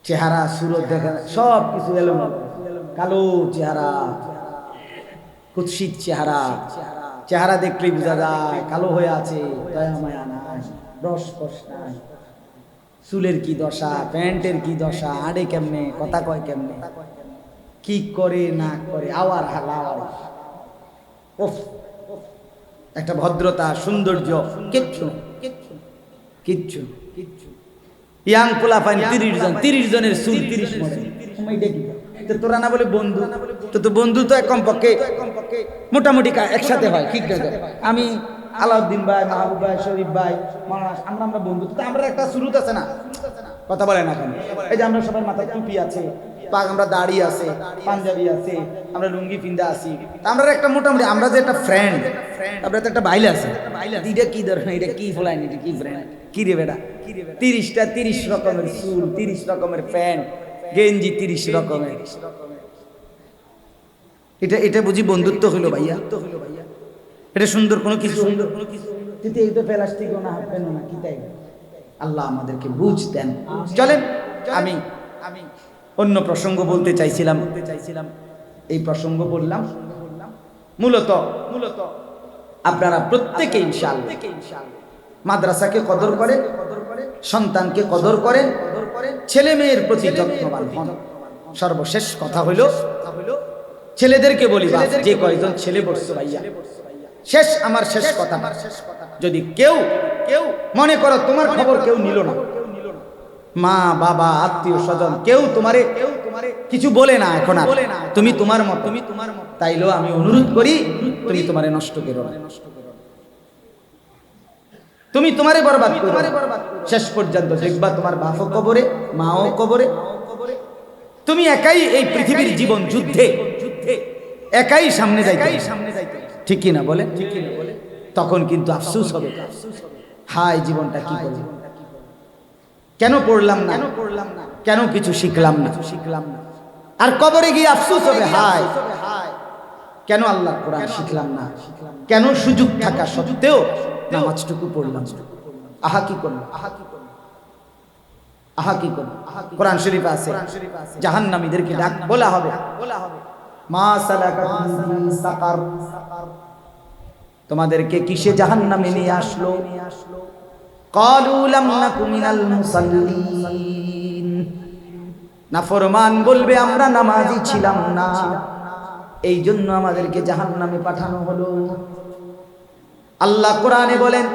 চেহারা সুরত দেখা সব কিছু এলো, কালো চেহারা, কুৎসিত চেহারা, চেহারা দেখলেই বোঝা যায় কালো হয়ে আছে, দয়া মায়া নাই, রস কস নাই, চুলের কি দশা, প্যান্টের কি দশা, আড়ে কেমনে, কথা কয় কেমনে, কি করে না করে, আওয়ার হালাওয়ার, ওফ, একটা ভদ্রতা সৌন্দর্য কিচ্ছু কিচ্ছু কিচ্ছু। ইয়াং পোলা পাইন 30 জনের চুল 30 মডেল, তোরা না বলে বন্ধু, তো বন্ধু তো কমপক্ষে মোটামুটি একসাথে হয়, ঠিক আছে। আমি আলাউদ্দিন ভাই, মাহবুব ভাই, শরীফ ভাই, আমরা বন্ধু, তো আমরা একটা সুরুত আছে না, কথা বলে না কেন? এই যে আমরা সবার মাথায় টুপি আছে, আমরা দাড়ি আছে, পাঞ্জাবি আছে, আমরা লুঙ্গি পিন্দা আছি, আমরা একটা মোটামুটি আমরা যে একটা ফ্রেন্ড, আমরা তো একটা বাইলে আছে, এটা কি ধরনের, এটা কি ফলাইনি, এটা কি ফ্রেন্ড, কি রে বেটা, 30 রকমের চুল, 30 রকমের প্যান্ট, গেঞ্জি 30 রকমের, এটা বুঝি বন্ধুত্ব হইলো ভাইয়া? এটা সুন্দর কোনো কিছু, সুন্দর কোনো কিছু, কিন্তু এই তো প্লাস্টিকও না, হাঁটবেন না, কি তাই? আল্লাহ আমাদেরকে বুঝ দেন। চলেন, আমি অন্য প্রসঙ্গ বলতে চাইছিলাম, এই প্রসঙ্গ বললাম মূলত আপনারা প্রত্যেকে ইনশাআল্লাহ মাদ্রাসাকে কদর করেন, সন্তানকে কদর করেন, ছেলে মেয়ের প্রতি যত্নবান হন। সর্বশেষ কথা হইল, ছেলেদেরকে বলি, যে কয়জন ছেলে বসছো ভাইয়া, আমার শেষ কথা, যদি কেউ মনে করো তোমার খবর কেউ নিল না, মা বাবা আত্মীয় স্বজন কেউ তোমারে কিছু বলে না, এখন আর তুমি তোমার মত, তাইলেও আমি অনুরোধ করি তুমি তোমারে নষ্ট করো না, তুমি তোমারে বরবাদ করো, শেষ পর্যন্ত দেখবা তোমার বাপও কবরে, মাও কবরে, তুমি একাই এই পৃথিবীর জীবন যুদ্ধে একাই সামনে যাইতে, ঠিক কি না বলে? তখন কিন্তু আফসোস হবে, হায় জীবনটা কি করলাম, কেন পড়লাম না, কেন কিছু শিখলাম না, আর কবরে গিয়ে আফসোস হবে, হায় কেন আল্লাহর কোরআন শিখলাম না, কেন সুযোগ থাকা সত্ত্বেও নামাজটুকু পড়লাম, আহা কি করলাম, আহা কি করলাম। কোরআন শরীফে আছে জাহান্নামীদেরকে ডাক বলা হবে, মা সালাকাকুম ফি সাকার, তোমাদেরকে কিসে জাহান্নামে নিয়ে আসলো? ক্বালু লাম নাকু মিনাল মুসাল্লিন, নাফরমান বলবে আমরা নামাজি ছিলাম না, এই জন্য আমাদেরকে জাহান্নামে পাঠানো হলো। আল্লাহ কোরআনে বলেন,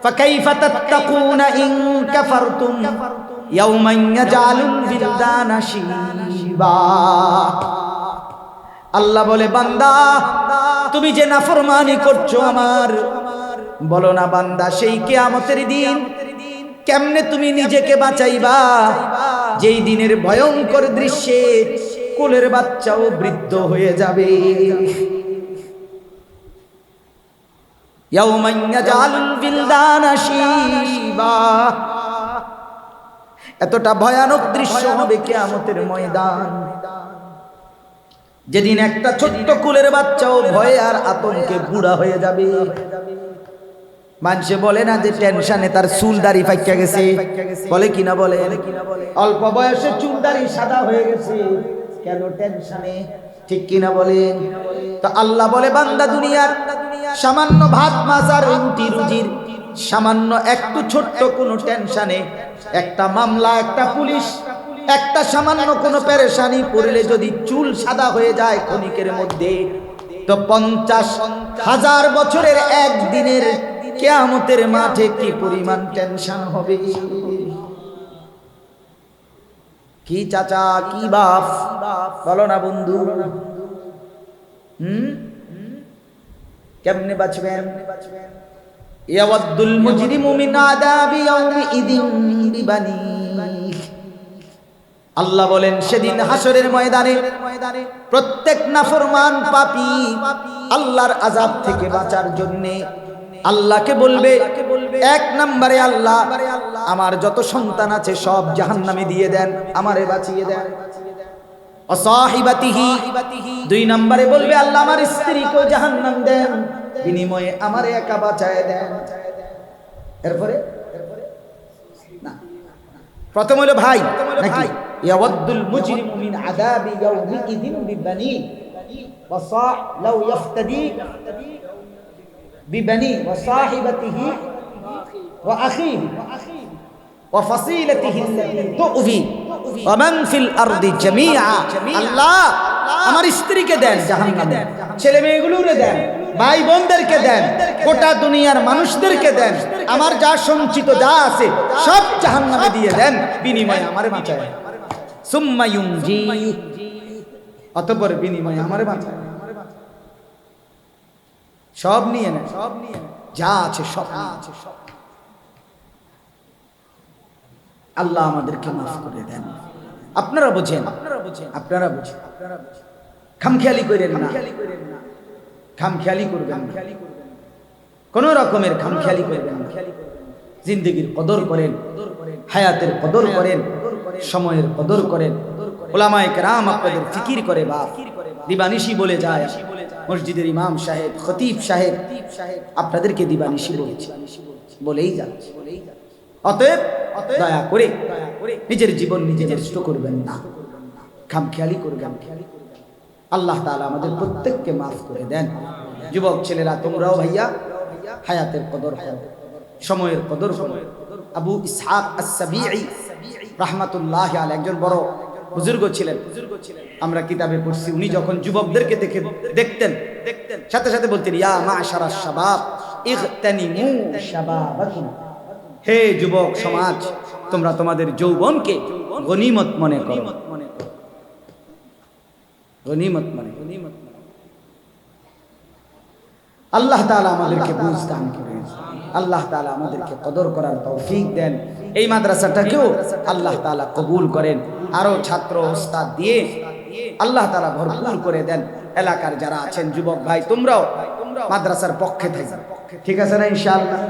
ফাকাইফা তাত্তাকুনা ইন কাফারতুম ইয়াওমান ইয়াজআলুল বিলদানা শিবা। আল্লাহ বলে, বান্দা তুমি যে নাফরমানি করছো আমার, বলো না বান্দা সেই কিয়ামতের দিন কেমনে তুমি নিজেকে বাঁচাইবা, যেই দিনের ভয়ঙ্কর দৃশ্যে কোলের বাচ্চাও বৃদ্ধ হয়ে যাবে। ইয়াওমান ইয়াজআলুল বিলদানা শিবা, এতটা ভয়ানক দৃশ্য হবে কিয়ামতের ময়দান, যেদিন একটা ছোট্ট কুলের বাচ্চাও ভয়ে আর আতঙ্কে বুড়া হয়ে যাবে। মানুষে বলে না যে টেনশনে তার চুল দাড়ি পাইকা গেছে, বলে কিনা বলে, অল্প বয়সে চুল দাড়ি সাদা হয়ে গেছে, কেন টেনশনে, ঠিক কিনা বলেন? তো আল্লাহ বলে, বান্দা দুনিয়ার সামান্য ভাত মাছ আর রুটি রুজির সামান্য একটু ছোট্ট কোনো টেনশনে, একটা মামলা, একটা পুলিশ, একটা সামান্য কোনো পেরেশানি পড়লে যদি চুল সাদা হয়ে যায় ক্ষণিকের মধ্যে, তো 50,000 বছরের একদিনের কিয়ামতের মাঠে কি পরিমাণ টেনশন হবে। কি চাচা, কি বাপ, বলো না বন্ধু, কেমনে বাঁচবেন? ইয়াওয়াদ্দুল মুজরিমু মিন আযাবি ইয়াউমিইযিন বিবানিহি। আল্লাহ বলেন, সেদিন হাসরের ময়দানে প্রত্যেক নাফরমান পাপী আল্লাহর আযাব থেকে বাঁচার জন্য আল্লাহকে বলবে, এক নম্বরে আল্লাহ আমার যত সন্তান আছে সব জাহান্নামে দিয়ে দেন, আমারে বাঁচিয়ে দেন। অসাহিবাতিহি, 2 নম্বরে বলবে আল্লাহ আমার স্ত্রীকেও জাহান্নাম দেন, বিনিময়ে আমারে একা বাঁচায় দেন। এরপরে প্রথম হলো ভাই নাকি ইয়াওয়াদ্দুল মুজরিমু মিন আযাবি ইয়াউমিইযিন বিবানি ওয়া লাউ ইফতাদি বিবানি ওয়া সাহিবাতিহি ওয়া আখিহি ওয়া ফাসিলাতিহি আল্লাতী তু'যি ওয়া মান ফিল আরদি জামিআ। আল্লাহ আমার স্ত্রীকে দেন জাহান্নামে, ছেলে মেয়েগুলোরে দেন, ভাই বোনদেরকে দেন, গোটা দুনিয়ার মানুষদেরকে দেন, আমার যা সঞ্চিত যা আছে সব জাহান্নামে দিয়ে দেন, বিনিময়ে আমারে বাঁচায়। সুম্মা ইউনজি, অতঃপর বিনিময়ে আমারে বাঁচায়। সব নিয়ে নেন, যা আছে সব আছে সব। আল্লাহ আমাদেরকে মাফ করে দেন। আপনারা বুঝেন, আপনারা বুঝেন, খামখেয়ালি করেন না, খামখেয়ালি করবেন, কোন রকমের খামখেয়ালি করবেন না। জিন্দেগির কদর করেন, হায়াতের কদর করেন, সময়ের কদর করেন। উলামায়ে কেরাম আপনাদের ফিকির করে বাপ দিবানিশি বলে যায়। মসজিদের ইমাম সাহেব, খতিব সাহেব আপনাদেরকে দিবানিশি বলেছে, বলেই যাচ্ছে। অতএব দয়া করে নিজের জীবন নিজে নষ্ট করবেন না, খামখেয়ালি করবেন। আল্লাহ তাআলা আমাদের প্রত্যেককে মাফ করে দেন। যুবক ছেলেরা তোমরাও ভাইয়া হায়াতের কদর করো, সময়ের কদর করো। আবু ইসহাক আস-সাবিঈ রাহমাতুল্লাহি আলাইহি একজন বড় বুজুর্গ ছিলেন, আমরা কিতাবে পড়ছি। উনি যখন যুবকদেরকে দেখতেন সাথে সাথে বলতেন, ইয়া মা'শারাশ শাবাব ইগতানিমু শাবাবাকুম, হে যুবক সমাজ তোমরা তোমাদের যৌবনকে গনিমত মনে করো, গনিমত মনে। আল্লাহ তাআলা আমাদেরকে বুঝ দান করেন, আল্লাহ তাআলা আমাদেরকে কদর করার তৌফিক দেন। এই মাদ্রাসাটাকেও আল্লাহ তাআলা কবুল করেন, আরো ছাত্র ওস্তাদ দিয়ে আল্লাহ তাআলা ভরপুর করে দেন। এলাকার যারা আছেন যুবক ভাই তোমরাও মাদ্রাসার পক্ষে থাকবেন, ঠিক আছে না ইনশাআল্লাহ?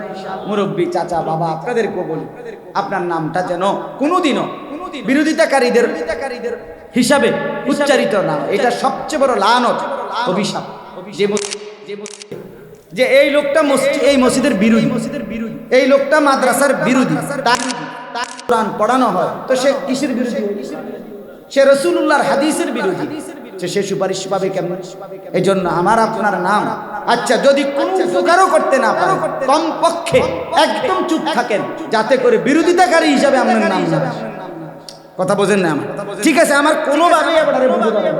মুরব্বী চাচা বাবা আপনাদেরকেও বলি, আপনার নামটা যেন কোনোদিনও বিরোধিতাকারীদের হিসাবে উচ্চারিত না। এটা সবচেয়ে বড় লানত, অভিশাপ। যে এই লোকটা এই মসজিদের বিরোধী, এই লোকটা মাদ্রাসার বিরোধী, তার কোরআন পড়ানো হয় তো সে কিসের বিরোধী? সে রাসূলুল্লাহর হাদিসের বিরোধী, সে সুপারিশ পাবে কেমন? এই জন্য আমার আপনার নাম, আচ্ছা যদি কোনো উপকারও করতে না পারে কমপক্ষে একদম চুপ থাকেন, যাতে করে বিরোধিতাকারী হিসাবে আপনার নাম না। কথা বোঝেন না আমার? ঠিক আছে, আমার কোনোভাবেই আপনারে বুঝতে পারে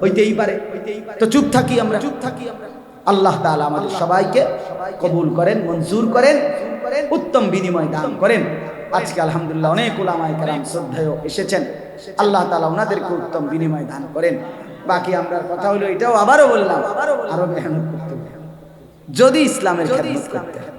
হইতেই পারে, তো চুপ থাকি আমরা, চুপ থাকি আমরা। আল্লাহ তাআলা আমাদের সবাইকে কবুল করেন, মঞ্জুর করেন, উত্তম বিনিময় দান করেন। আজকে আলহামদুলিল্লাহ অনেক উলামায়ে কেরাম শ্রদ্ধেয় এসেছেন, আল্লাহ তাআলা ওনাদেরকে উত্তম বিনিময় দান করেন। বাকি আমরা কথা হলো এটাও আবারও বললাম, আরো মেহনত করতে হবে যদি ইসলামের খেদমত করতে হয়।